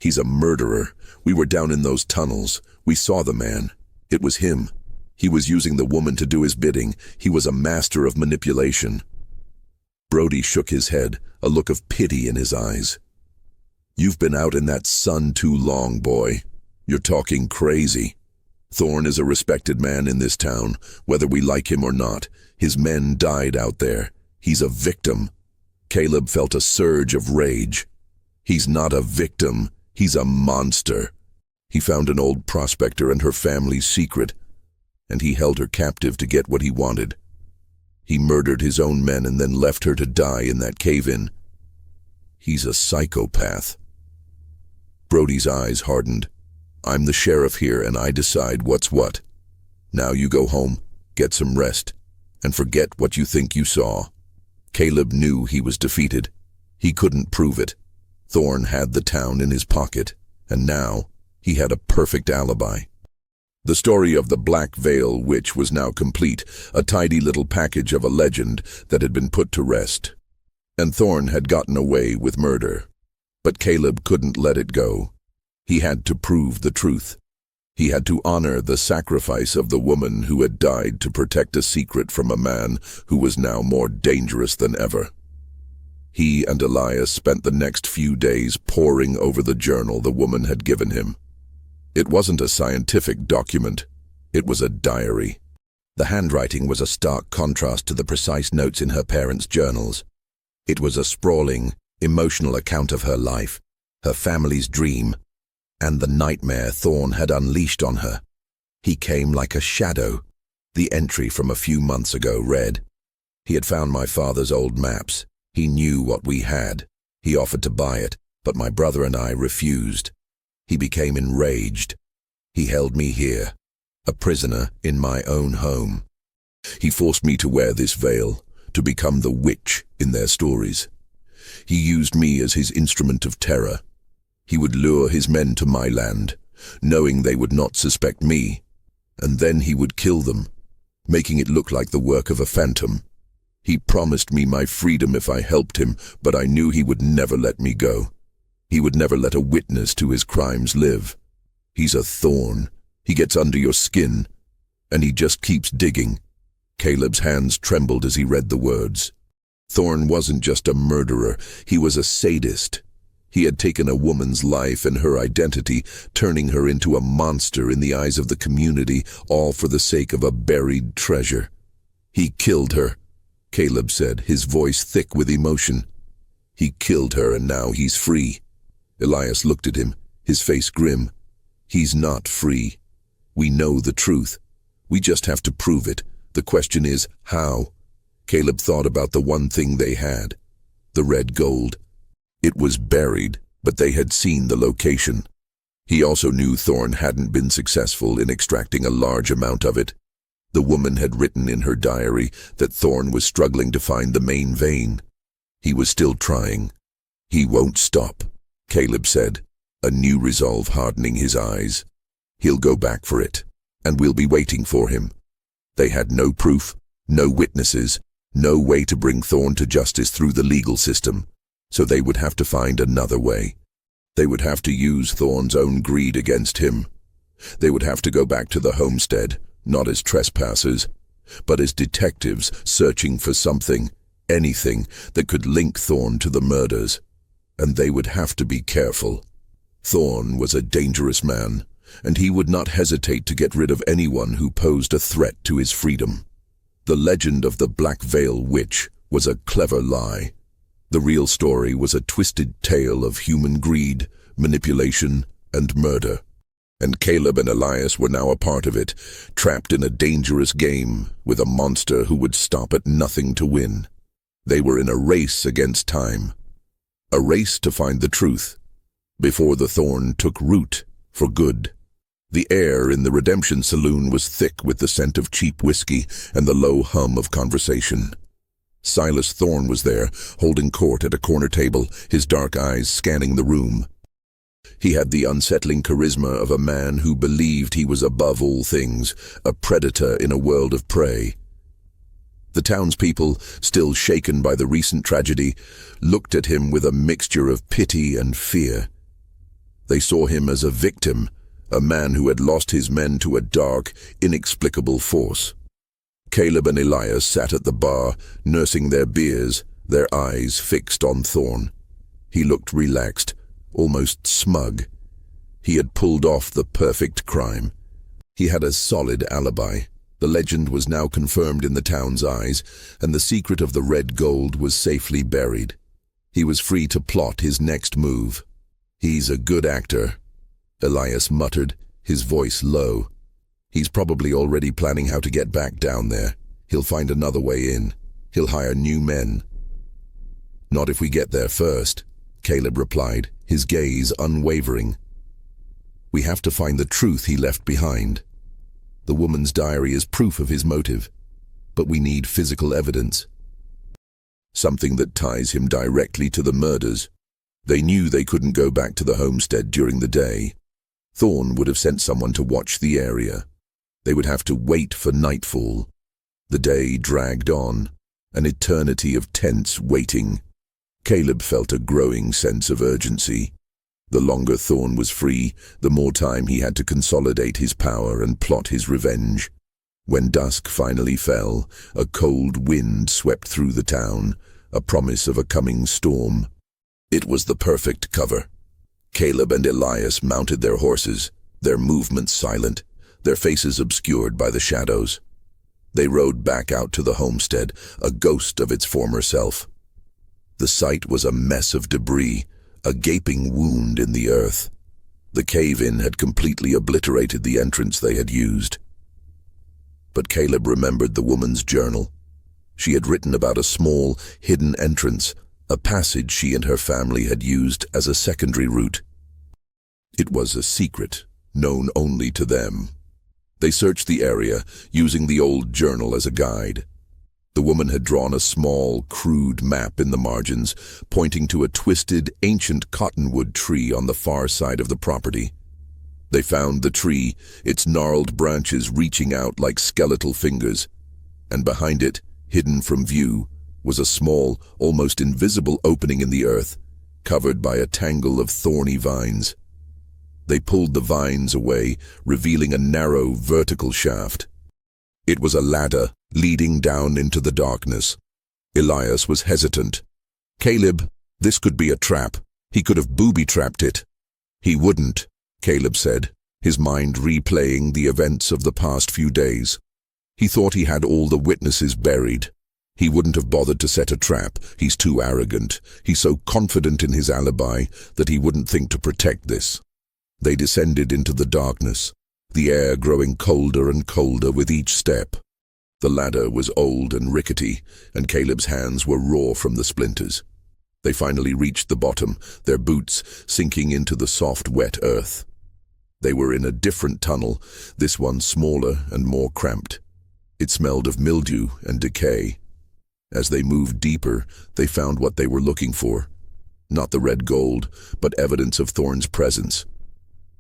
"He's a murderer. We were down in those tunnels. We saw the man. It was him. He was using the woman to do his bidding. He was a master of manipulation." Brody shook his head, a look of pity in his eyes. "You've been out in that sun too long, boy. You're talking crazy. Thorn is a respected man in this town, whether we like him or not. His men died out there. He's a victim." Caleb felt a surge of rage. "He's not a victim. He's a monster. He found an old prospector and her family's secret, and he held her captive to get what he wanted. He murdered his own men and then left her to die in that cave-in. He's a psychopath." Brody's eyes hardened. "I'm the sheriff here, and I decide what's what. Now you go home, get some rest, and forget what you think you saw." Caleb knew he was defeated. He couldn't prove it. Thorn had the town in his pocket, and now he had a perfect alibi. The story of the Black Veil Witch was now complete, a tidy little package of a legend that had been put to rest. And Thorn had gotten away with murder. But Caleb couldn't let it go. He had to prove the truth. He had to honor the sacrifice of the woman who had died to protect a secret from a man who was now more dangerous than ever. He and Elias spent the next few days poring over the journal the woman had given him. It wasn't a scientific document. It was a diary. The handwriting was a stark contrast to the precise notes in her parents' journals. It was a sprawling, emotional account of her life, her family's dream, and the nightmare Thorn had unleashed on her. He came like a shadow. The entry from a few months ago read, "He had found my father's old maps. He knew what we had. He offered to buy it, but my brother and I refused. He became enraged. He held me here, a prisoner in my own home. He forced me to wear this veil, to become the witch in their stories. He used me as his instrument of terror. He would lure his men to my land, knowing they would not suspect me, and then he would kill them, making it look like the work of a phantom. He promised me my freedom if I helped him, but I knew he would never let me go. He would never let a witness to his crimes live. He's a thorn. He gets under your skin, and he just keeps digging." Caleb's hands trembled as he read the words. Thorn wasn't just a murderer, he was a sadist. He had taken a woman's life and her identity, turning her into a monster in the eyes of the community, all for the sake of a buried treasure. "He killed her," Caleb said, his voice thick with emotion. "He killed her, and now he's free." Elias looked at him, his face grim. "He's not free. We know the truth. We just have to prove it. The question is, how?" Caleb thought about the one thing they had, the red gold. It was buried, but they had seen the location. He also knew Thorn hadn't been successful in extracting a large amount of it. The woman had written in her diary that Thorn was struggling to find the main vein. He was still trying. "He won't stop," Caleb said, a new resolve hardening his eyes. "He'll go back for it, and we'll be waiting for him." They had no proof, no witnesses, no way to bring Thorn to justice through the legal system, so they would have to find another way. They would have to use Thorn's own greed against him. They would have to go back to the homestead, not as trespassers, but as detectives searching for something, anything, that could link Thorn to the murders. And they would have to be careful. Thorn was a dangerous man, and he would not hesitate to get rid of anyone who posed a threat to his freedom. The legend of the Black Veil Witch was a clever lie. The real story was a twisted tale of human greed, manipulation, and murder. And Caleb and Elias were now a part of it, trapped in a dangerous game with a monster who would stop at nothing to win. They were in a race against time. A race to find the truth, before the thorn took root for good. The air in the Redemption Saloon was thick with the scent of cheap whiskey and the low hum of conversation. Silas Thorne was there, holding court at a corner table, his dark eyes scanning the room. He had the unsettling charisma of a man who believed he was above all things, a predator in a world of prey. The townspeople, still shaken by the recent tragedy, looked at him with a mixture of pity and fear. They saw him as a victim, a man who had lost his men to a dark, inexplicable force. Caleb and Elias sat at the bar, nursing their beers, their eyes fixed on Thorne. He looked relaxed, almost smug. He had pulled off the perfect crime. He had a solid alibi. The legend was now confirmed in the town's eyes, and the secret of the red gold was safely buried. He was free to plot his next move. "He's a good actor," Elias muttered, his voice low. "He's probably already planning how to get back down there. He'll find another way in. He'll hire new men." "Not if we get there first," Caleb replied, his gaze unwavering. "We have to find the truth he left behind. The woman's diary is proof of his motive, but we need physical evidence. Something that ties him directly to the murders. They knew they couldn't go back to the homestead during the day. Thorne would have sent someone to watch the area. They would have to wait for nightfall. The day dragged on, an eternity of tense waiting. Caleb felt a growing sense of urgency. The longer Thorne was free, the more time he had to consolidate his power and plot his revenge. When dusk finally fell, a cold wind swept through the town, a promise of a coming storm. It was the perfect cover. Caleb and Elias mounted their horses, their movements silent, their faces obscured by the shadows. They rode back out to the homestead, a ghost of its former self. The site was a mess of debris, a gaping wound in the earth. The cave-in had completely obliterated the entrance they had used. But Caleb remembered the woman's journal. She had written about a small, hidden entrance, a passage she and her family had used as a secondary route. It was a secret, known only to them. They searched the area, using the old journal as a guide. The woman had drawn a small, crude map in the margins, pointing to a twisted, ancient cottonwood tree on the far side of the property. They found the tree, its gnarled branches reaching out like skeletal fingers, and behind it, hidden from view, was a small, almost invisible opening in the earth, covered by a tangle of thorny vines. They pulled the vines away, revealing a narrow, vertical shaft. It was a ladder, leading down into the darkness. Elias was hesitant. "Caleb, this could be a trap. He could have booby-trapped it." "He wouldn't," Caleb said, his mind replaying the events of the past few days. He thought he had all the witnesses buried. He wouldn't have bothered to set a trap. He's too arrogant. He's so confident in his alibi that he wouldn't think to protect this. They descended into the darkness, the air growing colder and colder with each step. The ladder was old and rickety, and Caleb's hands were raw from the splinters. They finally reached the bottom, their boots sinking into the soft, wet earth. They were in a different tunnel, this one smaller and more cramped. It smelled of mildew and decay. As they moved deeper, they found what they were looking for. Not the red gold, but evidence of Thorne's presence.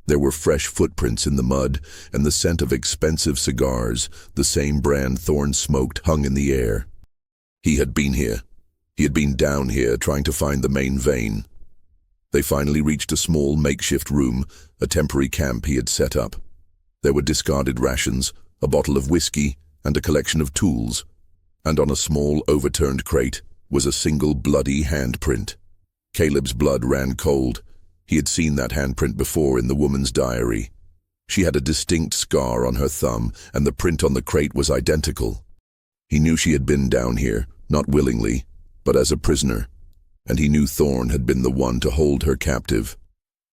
There were fresh footprints in the mud, and the scent of expensive cigars, the same brand Thorne smoked, hung in the air. He had been here. He had been down here trying to find the main vein. They finally reached a small makeshift room, a temporary camp he had set up. There were discarded rations, a bottle of whiskey, and a collection of tools. And on a small, overturned crate was a single bloody handprint. Caleb's blood ran cold. He had seen that handprint before in the woman's diary. She had a distinct scar on her thumb, and the print on the crate was identical. He knew she had been down here, not willingly, but as a prisoner. and he knew Thorn had been the one to hold her captive.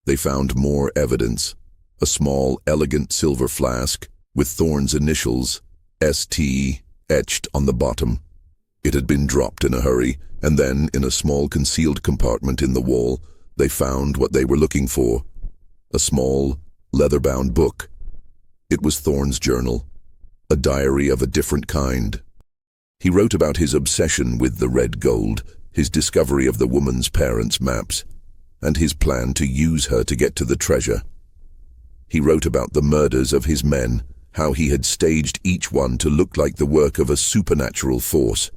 They found more evidence. A small, elegant silver flask with Thorn's initials, ST, etched on the bottom. It had been dropped in a hurry, and then, in a small concealed compartment in the wall, they found what they were looking for. A small, leather-bound book. It was Thorn's journal, a diary of a different kind. He wrote about his obsession with the red gold, his discovery of the woman's parents' maps, and his plan to use her to get to the treasure. He wrote about the murders of his men, how he had staged each one to look like the work of a supernatural force.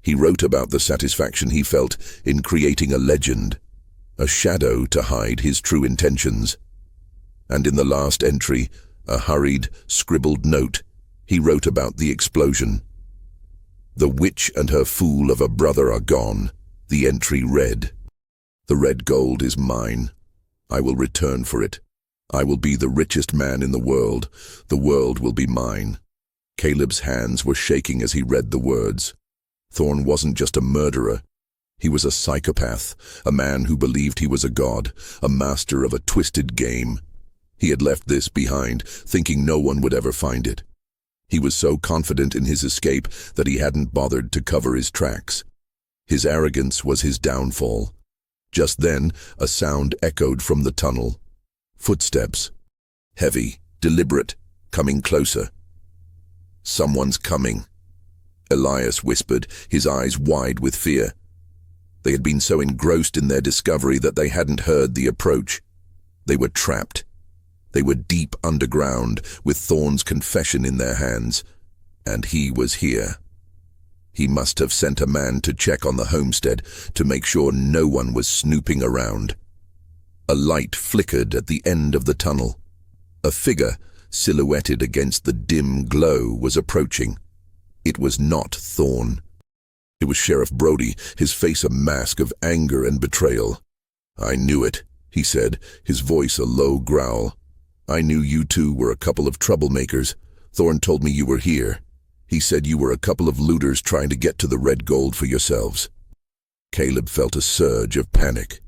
He wrote about the satisfaction he felt in creating a legend, a shadow to hide his true intentions. And in the last entry, a hurried, scribbled note, he wrote about the explosion. "The witch and her fool of a brother are gone," the entry read. "The red gold is mine. I will return for it. I will be the richest man in the world. The world will be mine." Caleb's hands were shaking as he read the words. Thorn wasn't just a murderer. He was a psychopath, a man who believed he was a god, a master of a twisted game. He had left this behind, thinking no one would ever find it. He was so confident in his escape that he hadn't bothered to cover his tracks. His arrogance was his downfall. Just then, a sound echoed from the tunnel. Footsteps. Heavy, deliberate, coming closer. "Someone's coming," Elias whispered, his eyes wide with fear. They had been so engrossed in their discovery that they hadn't heard the approach. They were trapped. They were deep underground, with Thorn's confession in their hands. And he was here. He must have sent a man to check on the homestead, to make sure no one was snooping around. A light flickered at the end of the tunnel. A figure, silhouetted against the dim glow, was approaching. It was not Thorn. It was Sheriff Brody, his face a mask of anger and betrayal. "I knew it," he said, his voice a low growl. "I knew you two were a couple of troublemakers. Thorn told me you were here. He said you were a couple of looters trying to get to the red gold for yourselves." Caleb felt a surge of panic.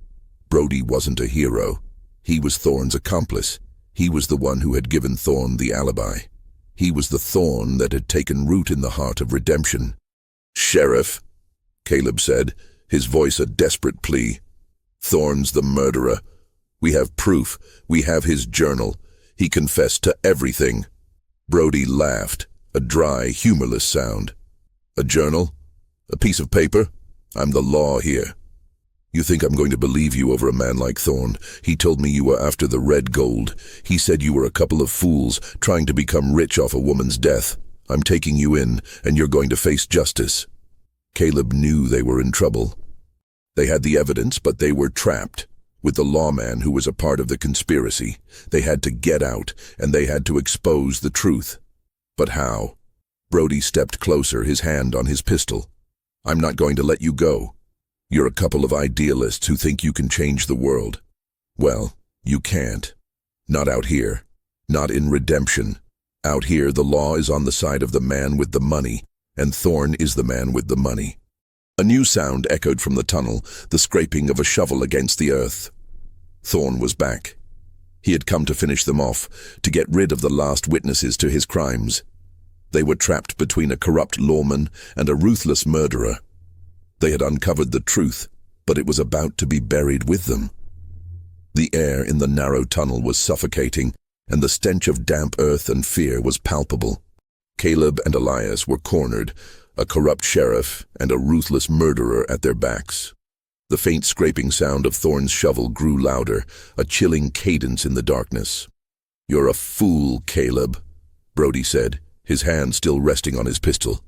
Brody wasn't a hero. He was Thorn's accomplice. He was the one who had given Thorn the alibi. He was the thorn that had taken root in the heart of redemption. "Sheriff," Caleb said, his voice a desperate plea. "Thorn's the murderer. We have proof. We have his journal. He confessed to everything." Brody laughed, a dry, humorless sound. "A journal? A piece of paper? I'm the law here. You think I'm going to believe you over a man like Thorn? He told me you were after the red gold. He said you were a couple of fools trying to become rich off a woman's death. I'm taking you in, and you're going to face justice." Caleb knew they were in trouble. They had the evidence, but they were trapped. With the lawman who was a part of the conspiracy, they had to get out, and they had to expose the truth. But how? Brody stepped closer, his hand on his pistol. "I'm not going to let you go. You're a couple of idealists who think you can change the world. Well, you can't. Not out here. Not in redemption. Out here, the law is on the side of the man with the money, and Thorn is the man with the money." A new sound echoed from the tunnel, the scraping of a shovel against the earth. Thorn was back. He had come to finish them off, to get rid of the last witnesses to his crimes. They were trapped between a corrupt lawman and a ruthless murderer. They had uncovered the truth, but it was about to be buried with them. The air in the narrow tunnel was suffocating, and the stench of damp earth and fear was palpable. Caleb and Elias were cornered, a corrupt sheriff and a ruthless murderer at their backs. The faint scraping sound of Thorn's shovel grew louder, a chilling cadence in the darkness. "You're a fool, Caleb," Brody said, his hand still resting on his pistol.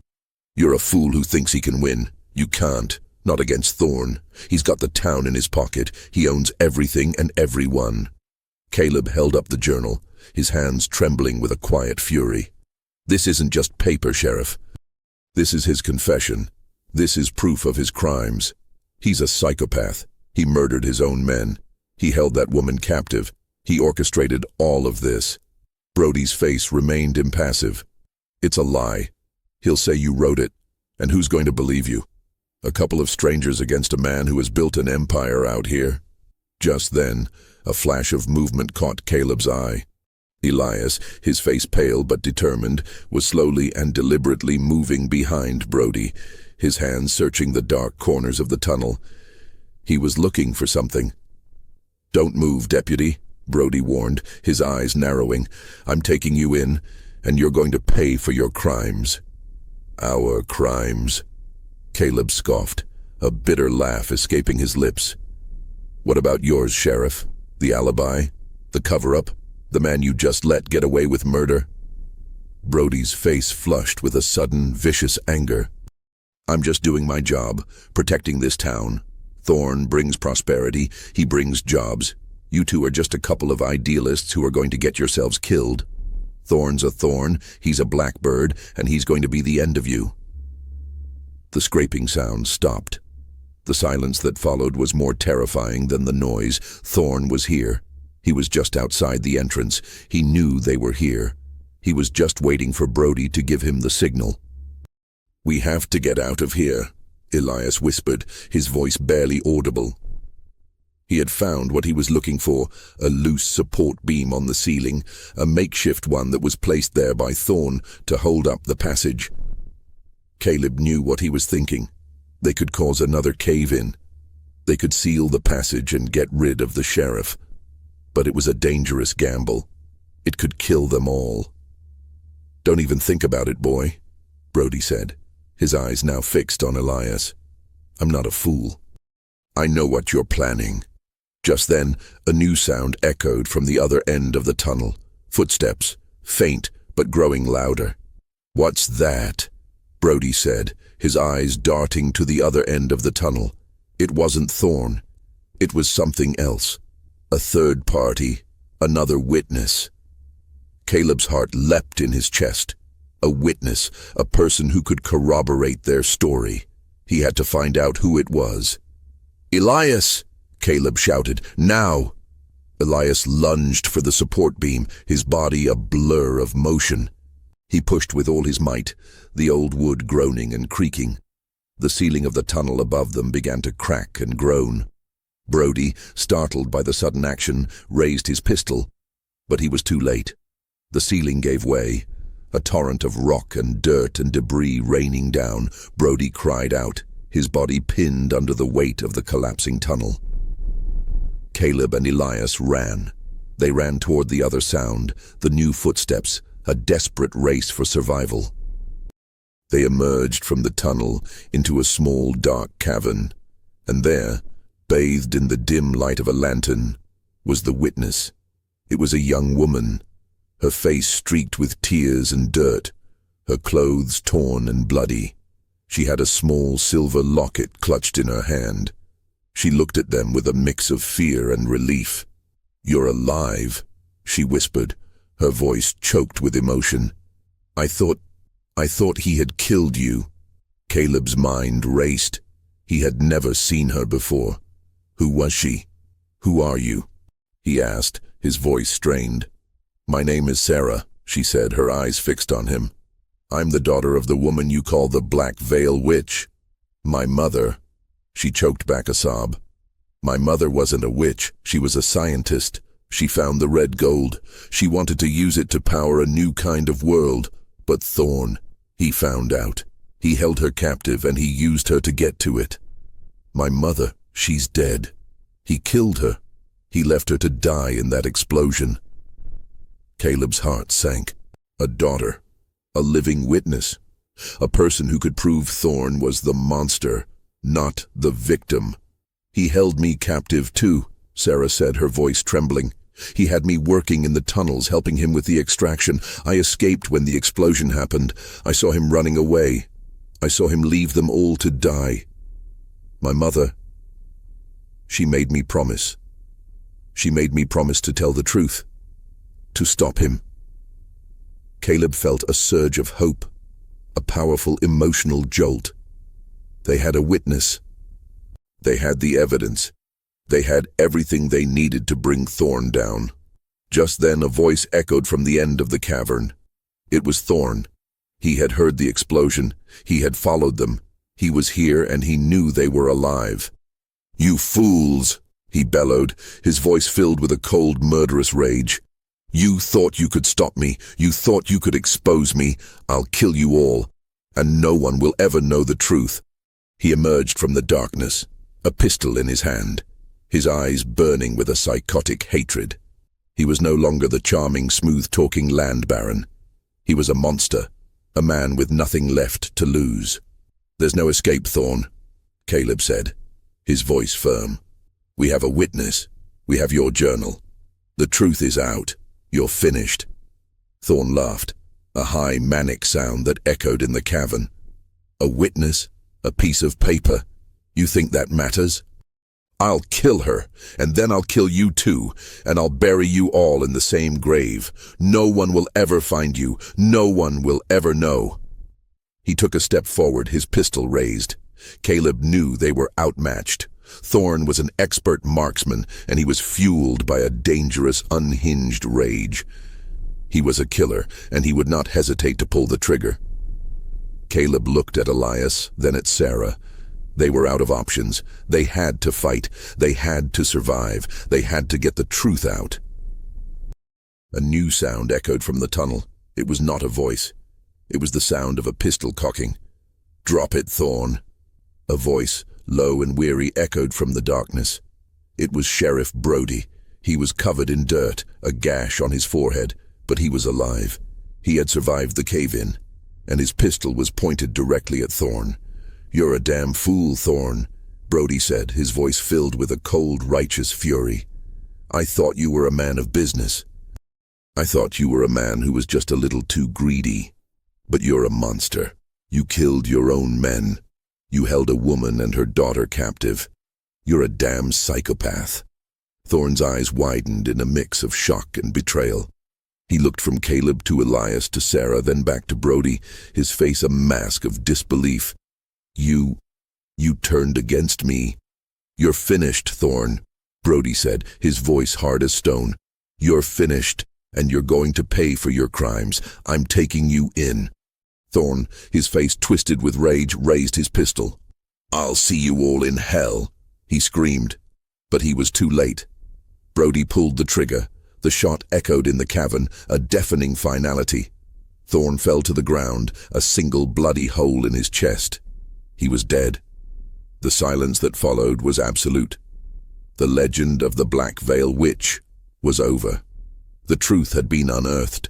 "You're a fool who thinks he can win. You can't, not against Thorn. He's got the town in his pocket. He owns everything and everyone." Caleb held up the journal, his hands trembling with a quiet fury. "This isn't just paper, Sheriff. This is his confession. This is proof of his crimes. He's a psychopath. He murdered his own men. He held that woman captive. He orchestrated all of this." Brody's face remained impassive. "It's a lie. He'll say you wrote it. And who's going to believe you?" A couple of strangers against a man who has built an empire out here. Just then, a flash of movement caught Caleb's eye. Elias, his face pale but determined, was slowly and deliberately moving behind Brody, his hands searching the dark corners of the tunnel. He was looking for something. "Don't move, deputy," Brody warned, his eyes narrowing. "I'm taking you in, and you're going to pay for your crimes." "Our crimes?" Caleb scoffed, a bitter laugh escaping his lips. "What about yours, Sheriff? The alibi? The cover-up? The man you just let get away with murder?" Brody's face flushed with a sudden, vicious anger. "I'm just doing my job, protecting this town. Thorn brings prosperity, he brings jobs. You two are just a couple of idealists who are going to get yourselves killed. Thorn's a thorn, he's a blackbird, and he's going to be the end of you." The scraping sound stopped. The silence that followed was more terrifying than the noise. Thorn was here. He was just outside the entrance. He knew they were here. He was just waiting for Brody to give him the signal. "We have to get out of here," Elias whispered, his voice barely audible. He had found what he was looking for, a loose support beam on the ceiling, a makeshift one that was placed there by Thorn to hold up the passage. Caleb knew what he was thinking. They could cause another cave-in. They could seal the passage and get rid of the sheriff. But it was a dangerous gamble. It could kill them all. "Don't even think about it, boy," Brody said, his eyes now fixed on Elias. "I'm not a fool. I know what you're planning." Just then, a new sound echoed from the other end of the tunnel. Footsteps, faint but growing louder. "What's that?" Brody said, his eyes darting to the other end of the tunnel. It wasn't Thorn. It was something else. A third party, another witness. Caleb's heart leapt in his chest. A witness, a person who could corroborate their story. He had to find out who it was. "Elias!" Caleb shouted. "Now!" Elias lunged for the support beam, his body a blur of motion. He pushed with all his might, the old wood groaning and creaking. The ceiling of the tunnel above them began to crack and groan. Brody, startled by the sudden action, raised his pistol, but he was too late. The ceiling gave way. A torrent of rock and dirt and debris raining down. Brody cried out, his body pinned under the weight of the collapsing tunnel. Caleb and Elias ran. They ran toward the other sound, the new footsteps, a desperate race for survival. They emerged from the tunnel into a small dark cavern, and there, bathed in the dim light of a lantern, was the witness. It was a young woman, her face streaked with tears and dirt, her clothes torn and bloody. She had a small silver locket clutched in her hand. She looked at them with a mix of fear and relief. "You're alive," she whispered, her voice choked with emotion. I thought he had killed you." Caleb's mind raced. He had never seen her before. "Who was she? Who are you?" he asked, his voice strained. "My name is Sarah," she said, her eyes fixed on him. "I'm the daughter of the woman you call the Black Veil Witch." "My mother," she choked back a sob. "My mother wasn't a witch, she was a scientist. She found the red gold. She wanted to use it to power a new kind of world. But Thorn, he found out. He held her captive and he used her to get to it. My mother, she's dead. He killed her. He left her to die in that explosion." Caleb's heart sank. A daughter, a living witness, a person who could prove Thorn was the monster, not the victim. "He held me captive too," Sarah said, her voice trembling. "He had me working in the tunnels, helping him with the extraction. I escaped when the explosion happened. I saw him running away. I saw him leave them all to die. My mother, she made me promise. She made me promise to tell the truth, to stop him." Caleb felt a surge of hope, a powerful emotional jolt. They had a witness. They had the evidence. They had everything they needed to bring Thorn down. Just then a voice echoed from the end of the cavern. It was Thorn. He had heard the explosion. He had followed them. He was here and he knew they were alive. "You fools!" he bellowed, his voice filled with a cold, murderous rage. "You thought you could stop me. You thought you could expose me. I'll kill you all, and no one will ever know the truth." He emerged from the darkness, a pistol in his hand, his eyes burning with a psychotic hatred. He was no longer the charming, smooth-talking land baron. He was a monster, a man with nothing left to lose. "There's no escape, Thorn," Caleb said, his voice firm. "We have a witness. We have your journal. The truth is out. You're finished." Thorn laughed, a high, manic sound that echoed in the cavern. "A witness? A piece of paper? You think that matters? I'll kill her, and then I'll kill you too, and I'll bury you all in the same grave. No one will ever find you. No one will ever know." He took a step forward, his pistol raised. Caleb knew they were outmatched. Thorn was an expert marksman, and he was fueled by a dangerous, unhinged rage. He was a killer, and he would not hesitate to pull the trigger. Caleb looked at Elias, then at Sarah. They were out of options. They had to fight. They had to survive. They had to get the truth out. A new sound echoed from the tunnel. It was not a voice. It was the sound of a pistol cocking. "Drop it, Thorn." A voice, low and weary, echoed from the darkness. It was Sheriff Brody. He was covered in dirt, a gash on his forehead, but he was alive. He had survived the cave-in, and his pistol was pointed directly at Thorn. "You're a damn fool, Thorn," Brody said, his voice filled with a cold, righteous fury. "I thought you were a man of business. I thought you were a man who was just a little too greedy. But you're a monster. You killed your own men. You held a woman and her daughter captive. You're a damn psychopath." Thorn's eyes widened in a mix of shock and betrayal. He looked from Caleb to Elias to Sarah, then back to Brody, his face a mask of disbelief. You turned against me." "You're finished, Thorn," Brody said, his voice hard as stone. "You're finished, and you're going to pay for your crimes. I'm taking you in." Thorn, his face twisted with rage, raised his pistol. "I'll see you all in hell," he screamed. But he was too late. Brody pulled the trigger. The shot echoed in the cavern, a deafening finality. Thorn fell to the ground, a single bloody hole in his chest. He was dead. The silence that followed was absolute. The legend of the Black Veil Witch was over. The truth had been unearthed.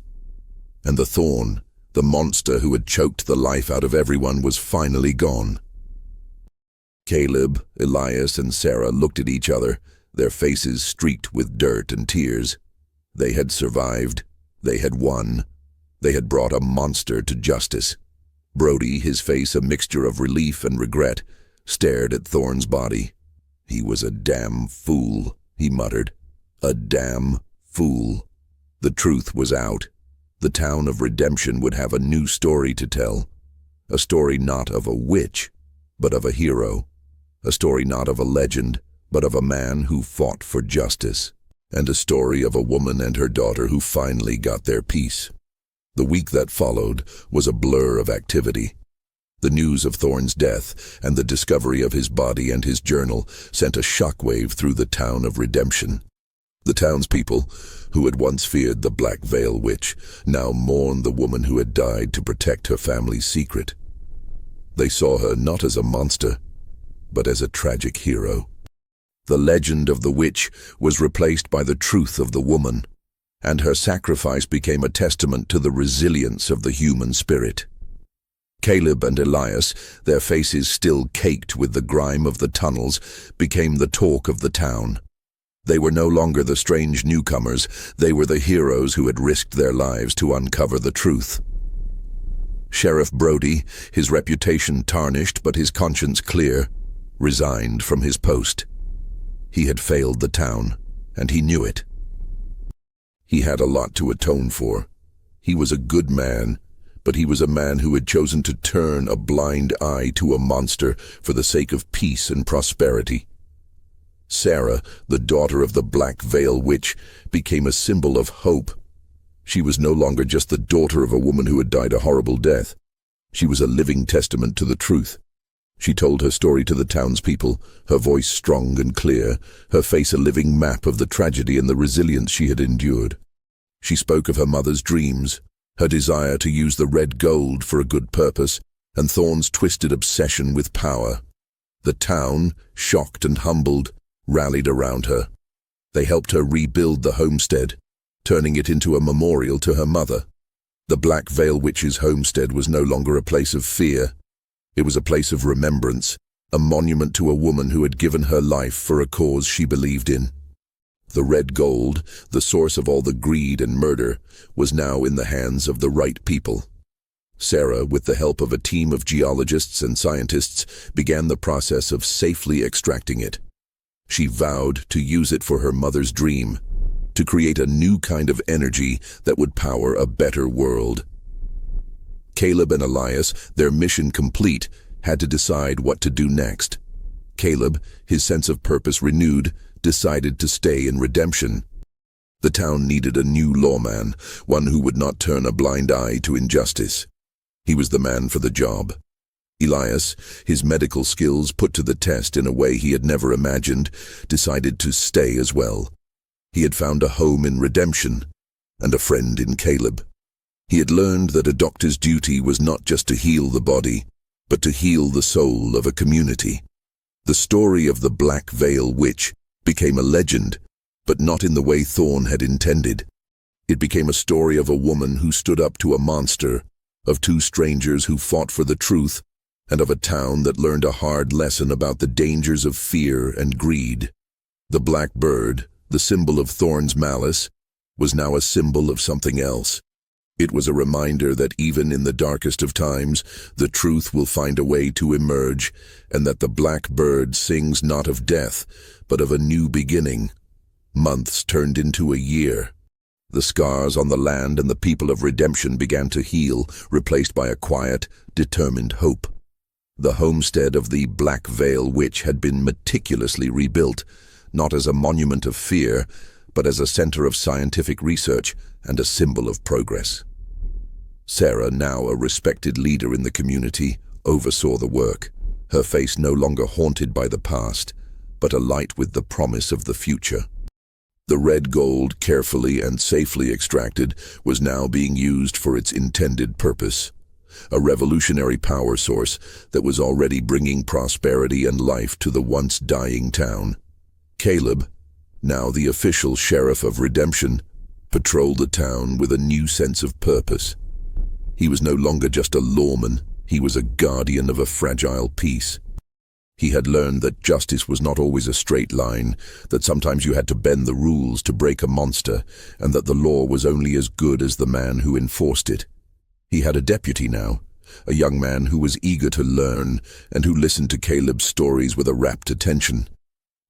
And the Thorn, the monster who had choked the life out of everyone, was finally gone. Caleb, Elias, and Sarah looked at each other, their faces streaked with dirt and tears. They had survived. They had won. They had brought a monster to justice. Brody, his face a mixture of relief and regret, stared at Thorn's body. "He was a damn fool," he muttered. "A damn fool." The truth was out. The town of Redemption would have a new story to tell. A story not of a witch, but of a hero. A story not of a legend, but of a man who fought for justice. And a story of a woman and her daughter who finally got their peace. The week that followed was a blur of activity. The news of Thorn's death and the discovery of his body and his journal sent a shockwave through the town of Redemption. The townspeople, who had once feared the Black Veil Witch, now mourned the woman who had died to protect her family's secret. They saw her not as a monster, but as a tragic hero. The legend of the witch was replaced by the truth of the woman, and her sacrifice became a testament to the resilience of the human spirit. Caleb and Elias, their faces still caked with the grime of the tunnels, became the talk of the town. They were no longer the strange newcomers, they were the heroes who had risked their lives to uncover the truth. Sheriff Brody, his reputation tarnished but his conscience clear, resigned from his post. He had failed the town, and he knew it. He had a lot to atone for. He was a good man, but he was a man who had chosen to turn a blind eye to a monster for the sake of peace and prosperity. Sarah, the daughter of the Black Veil Witch, became a symbol of hope. She was no longer just the daughter of a woman who had died a horrible death. She was a living testament to the truth. She told her story to the townspeople, her voice strong and clear, her face a living map of the tragedy and the resilience she had endured. She spoke of her mother's dreams, her desire to use the red gold for a good purpose, and Thorne's twisted obsession with power. The town, shocked and humbled, rallied around her. They helped her rebuild the homestead, turning it into a memorial to her mother. The Black Veil Witch's homestead was no longer a place of fear. It was a place of remembrance, a monument to a woman who had given her life for a cause she believed in. The red gold, the source of all the greed and murder, was now in the hands of the right people. Sarah, with the help of a team of geologists and scientists, began the process of safely extracting it. She vowed to use it for her mother's dream, to create a new kind of energy that would power a better world. Caleb and Elias, their mission complete, had to decide what to do next. Caleb, his sense of purpose renewed, decided to stay in Redemption. The town needed a new lawman, one who would not turn a blind eye to injustice. He was the man for the job. Elias, his medical skills put to the test in a way he had never imagined, decided to stay as well. He had found a home in Redemption and a friend in Caleb. He had learned that a doctor's duty was not just to heal the body, but to heal the soul of a community. The story of the Black Veil Witch became a legend, but not in the way Thorne had intended. It became a story of a woman who stood up to a monster, of two strangers who fought for the truth, and of a town that learned a hard lesson about the dangers of fear and greed. The black bird, the symbol of Thorne's malice, was now a symbol of something else. It was a reminder that even in the darkest of times, the truth will find a way to emerge, and that the black bird sings not of death, but of a new beginning. Months turned into a year. The scars on the land and the people of Redemption began to heal, replaced by a quiet, determined hope. The homestead of the Black Veil Witch had been meticulously rebuilt, not as a monument of fear, but as a center of scientific research and a symbol of progress. Sarah, now a respected leader in the community, oversaw the work, her face no longer haunted by the past, but alight with the promise of the future. The red gold, carefully and safely extracted, was now being used for its intended purpose, a revolutionary power source that was already bringing prosperity and life to the once dying town. Caleb, now the official sheriff of Redemption, patrolled the town with a new sense of purpose. He was no longer just a lawman, he was a guardian of a fragile peace. He had learned that justice was not always a straight line, that sometimes you had to bend the rules to break a monster, and that the law was only as good as the man who enforced it. He had a deputy now, a young man who was eager to learn and who listened to Caleb's stories with a rapt attention.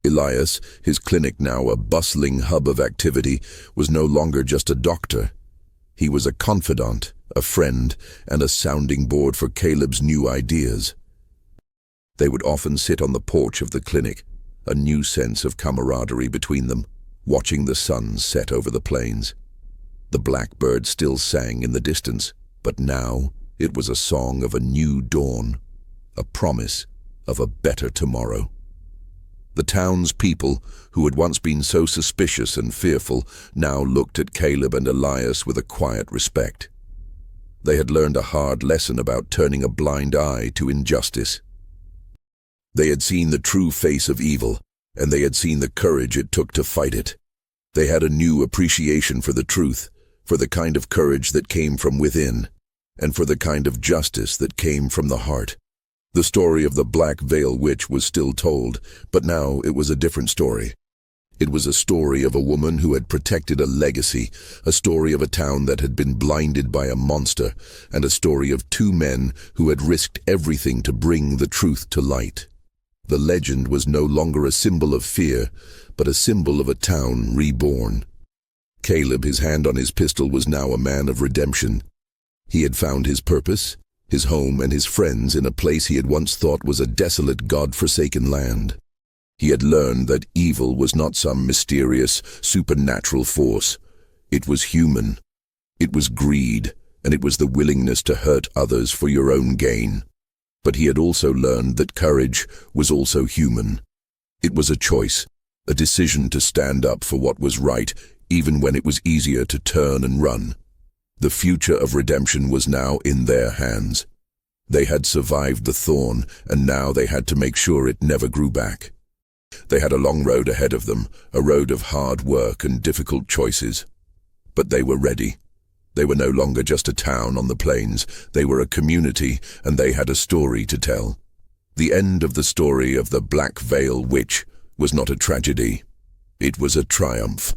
Elias, his clinic now a bustling hub of activity, was no longer just a doctor. He was a confidant, a friend, and a sounding board for Caleb's new ideas. They would often sit on the porch of the clinic, a new sense of camaraderie between them, watching the sun set over the plains. The blackbird still sang in the distance, but now it was a song of a new dawn, a promise of a better tomorrow. The town's people, who had once been so suspicious and fearful, now looked at Caleb and Elias with a quiet respect. They had learned a hard lesson about turning a blind eye to injustice. They had seen the true face of evil, and they had seen the courage it took to fight it. They had a new appreciation for the truth, for the kind of courage that came from within, and for the kind of justice that came from the heart. The story of the Black Veil Witch was still told, but now it was a different story. It was a story of a woman who had protected a legacy, a story of a town that had been blinded by a monster, and a story of two men who had risked everything to bring the truth to light. The legend was no longer a symbol of fear, but a symbol of a town reborn. Caleb, his hand on his pistol, was now a man of redemption. He had found his purpose, his home and his friends in a place he had once thought was a desolate, God-forsaken land. He had learned that evil was not some mysterious, supernatural force. It was human. It was greed, and it was the willingness to hurt others for your own gain. But he had also learned that courage was also human. It was a choice, a decision to stand up for what was right, even when it was easier to turn and run. The future of redemption was now in their hands. They had survived the thorn, and now they had to make sure it never grew back. They had a long road ahead of them, a road of hard work and difficult choices. But they were ready. They were no longer just a town on the plains. They were a community, and they had a story to tell. The end of the story of the Black Veil Witch was not a tragedy. It was a triumph.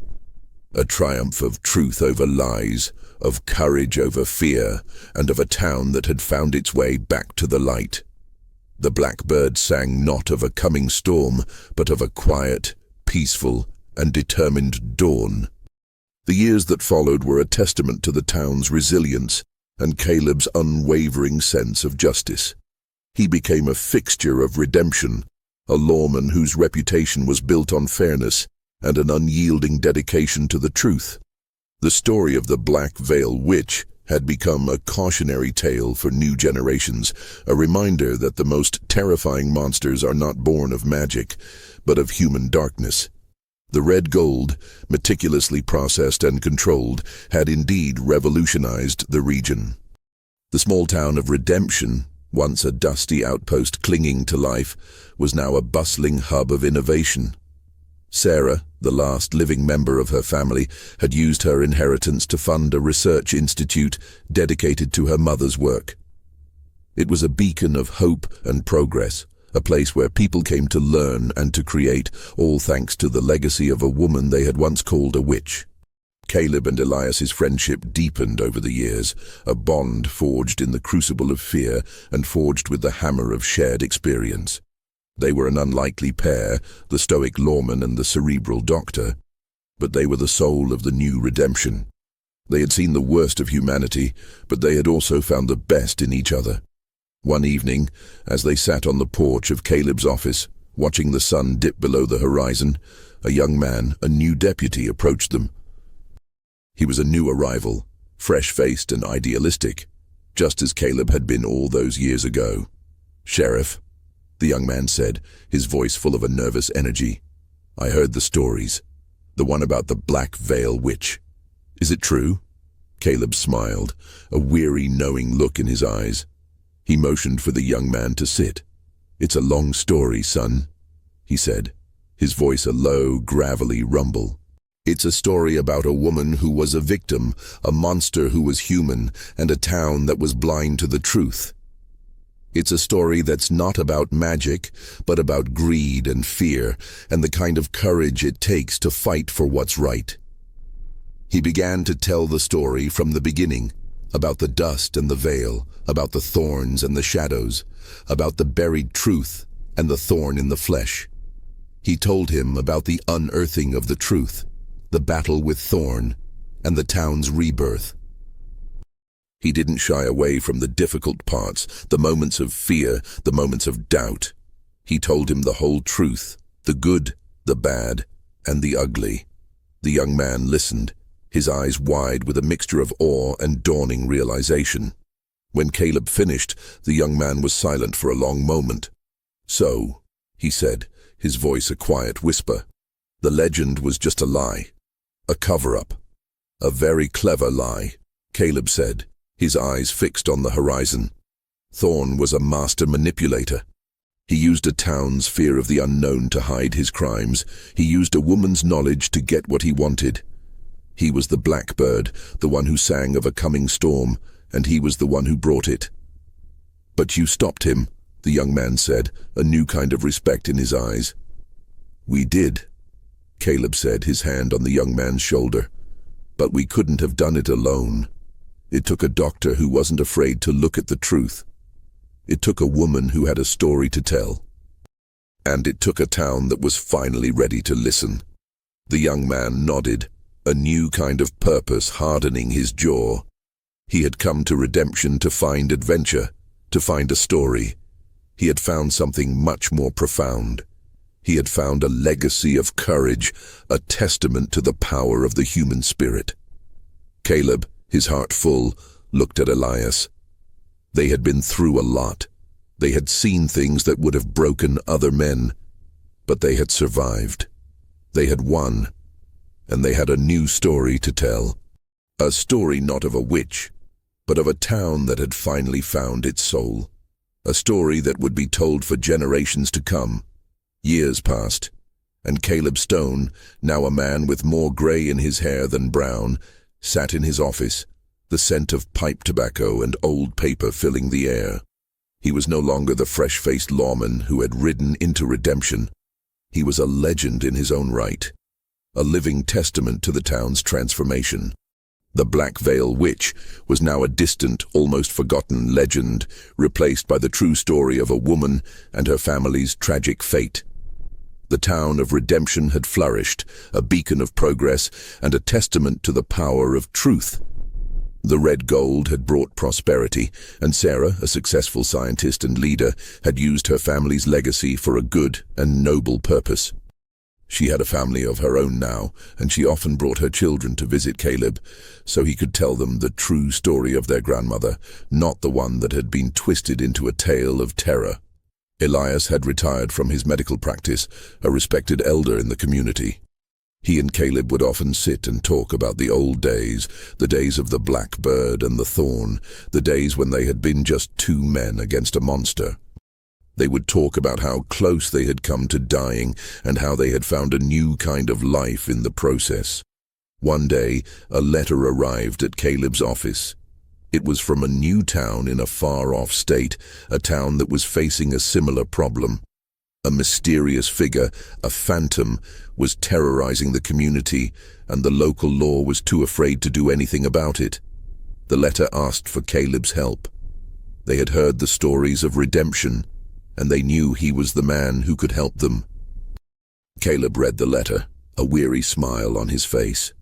A triumph of truth over lies, of courage over fear, and of a town that had found its way back to the light. The blackbird sang not of a coming storm, but of a quiet, peaceful, and determined dawn. The years that followed were a testament to the town's resilience and Caleb's unwavering sense of justice. He became a fixture of redemption, a lawman whose reputation was built on fairness and an unyielding dedication to the truth. The story of the Black Veil Witch had become a cautionary tale for new generations, a reminder that the most terrifying monsters are not born of magic, but of human darkness. The red gold, meticulously processed and controlled, had indeed revolutionized the region. The small town of Redemption, once a dusty outpost clinging to life, was now a bustling hub of innovation. Sarah, the last living member of her family, had used her inheritance to fund a research institute dedicated to her mother's work. It was a beacon of hope and progress, a place where people came to learn and to create, all thanks to the legacy of a woman they had once called a witch. Caleb and Elias's friendship deepened over the years, a bond forged in the crucible of fear and forged with the hammer of shared experience. They were an unlikely pair, the stoic lawman and the cerebral doctor, but they were the soul of the new redemption. They had seen the worst of humanity, but they had also found the best in each other. One evening, as they sat on the porch of Caleb's office, watching the sun dip below the horizon, a young man, a new deputy, approached them. He was a new arrival, fresh-faced and idealistic, just as Caleb had been all those years ago. "Sheriff," the young man said, his voice full of a nervous energy, "I heard the stories. The one about the Black Veil Witch. Is it true?" Caleb smiled, a weary, knowing look in his eyes. He motioned for the young man to sit. "It's a long story, son," he said, his voice a low, gravelly rumble. "It's a story about a woman who was a victim, a monster who was human, and a town that was blind to the truth. It's a story that's not about magic, but about greed and fear, and the kind of courage it takes to fight for what's right." He began to tell the story from the beginning, about the dust and the veil, about the thorns and the shadows, about the buried truth and the thorn in the flesh. He told him about the unearthing of the truth, the battle with Thorn, and the town's rebirth. He didn't shy away from the difficult parts, the moments of fear, the moments of doubt. He told him the whole truth, the good, the bad, and the ugly. The young man listened, his eyes wide with a mixture of awe and dawning realization. When Caleb finished, the young man was silent for a long moment. "So," he said, his voice a quiet whisper, "the legend was just a lie. A cover-up. A very clever lie," Caleb said, his eyes fixed on the horizon. "Thorn was a master manipulator. He used a town's fear of the unknown to hide his crimes. He used a woman's knowledge to get what he wanted. He was the blackbird, the one who sang of a coming storm, and he was the one who brought it." "But you stopped him," the young man said, a new kind of respect in his eyes. "We did," Caleb said, his hand on the young man's shoulder. "But we couldn't have done it alone. It took a doctor who wasn't afraid to look at the truth. It took a woman who had a story to tell. And it took a town that was finally ready to listen." The young man nodded, a new kind of purpose hardening his jaw. He had come to Redemption to find adventure, to find a story. He had found something much more profound. He had found a legacy of courage, a testament to the power of the human spirit. Caleb, his heart full, looked at Elias. They had been through a lot. They had seen things that would have broken other men, but they had survived. They had won, and they had a new story to tell. A story not of a witch, but of a town that had finally found its soul. A story that would be told for generations to come. Years passed, and Caleb Stone, now a man with more grey in his hair than brown, sat in his office, the scent of pipe tobacco and old paper filling the air. He was no longer the fresh-faced lawman who had ridden into redemption. He was a legend in his own right, a living testament to the town's transformation. The Black Veil Witch was now a distant, almost forgotten legend, replaced by the true story of a woman and her family's tragic fate. The town of Redemption had flourished, a beacon of progress and a testament to the power of truth. The red gold had brought prosperity, and Sarah, a successful scientist and leader, had used her family's legacy for a good and noble purpose. She had a family of her own now, and she often brought her children to visit Caleb, so he could tell them the true story of their grandmother, not the one that had been twisted into a tale of terror. Elias had retired from his medical practice, a respected elder in the community. He and Caleb would often sit and talk about the old days, the days of the blackbird and the thorn, the days when they had been just two men against a monster. They would talk about how close they had come to dying and how they had found a new kind of life in the process. One day, a letter arrived at Caleb's office. It was from a new town in a far-off state, a town that was facing a similar problem. A mysterious figure, a phantom, was terrorizing the community, and the local law was too afraid to do anything about it. The letter asked for Caleb's help. They had heard the stories of redemption, and they knew he was the man who could help them. Caleb read the letter, a weary smile on his face.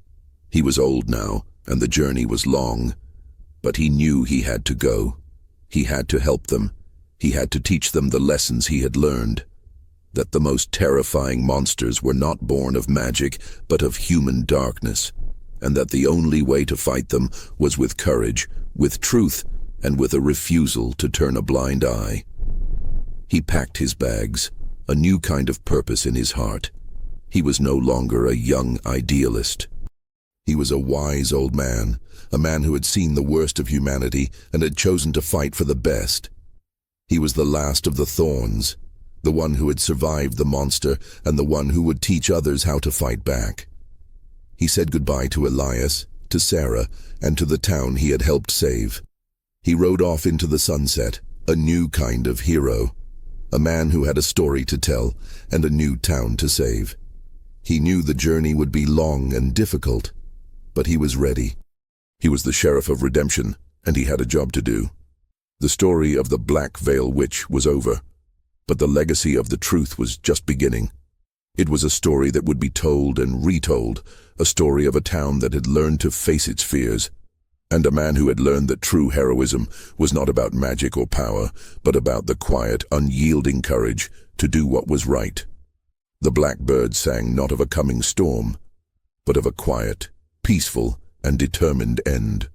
He was old now, and the journey was long, but he knew he had to go. He had to help them. He had to teach them the lessons he had learned. That the most terrifying monsters were not born of magic, but of human darkness, and that the only way to fight them was with courage, with truth, and with a refusal to turn a blind eye. He packed his bags, a new kind of purpose in his heart. He was no longer a young idealist. He was a wise old man, a man who had seen the worst of humanity and had chosen to fight for the best. He was the last of the Thorns, the one who had survived the monster and the one who would teach others how to fight back. He said goodbye to Elias, to Sarah, and to the town he had helped save. He rode off into the sunset, a new kind of hero, a man who had a story to tell and a new town to save. He knew the journey would be long and difficult, but he was ready. He was the sheriff of Redemption, and he had a job to do. The story of the Black Veil Witch was over, but the legacy of the truth was just beginning. It was a story that would be told and retold, a story of a town that had learned to face its fears, and a man who had learned that true heroism was not about magic or power, but about the quiet, unyielding courage to do what was right. The blackbird sang not of a coming storm, but of a quiet, peaceful, and determined end.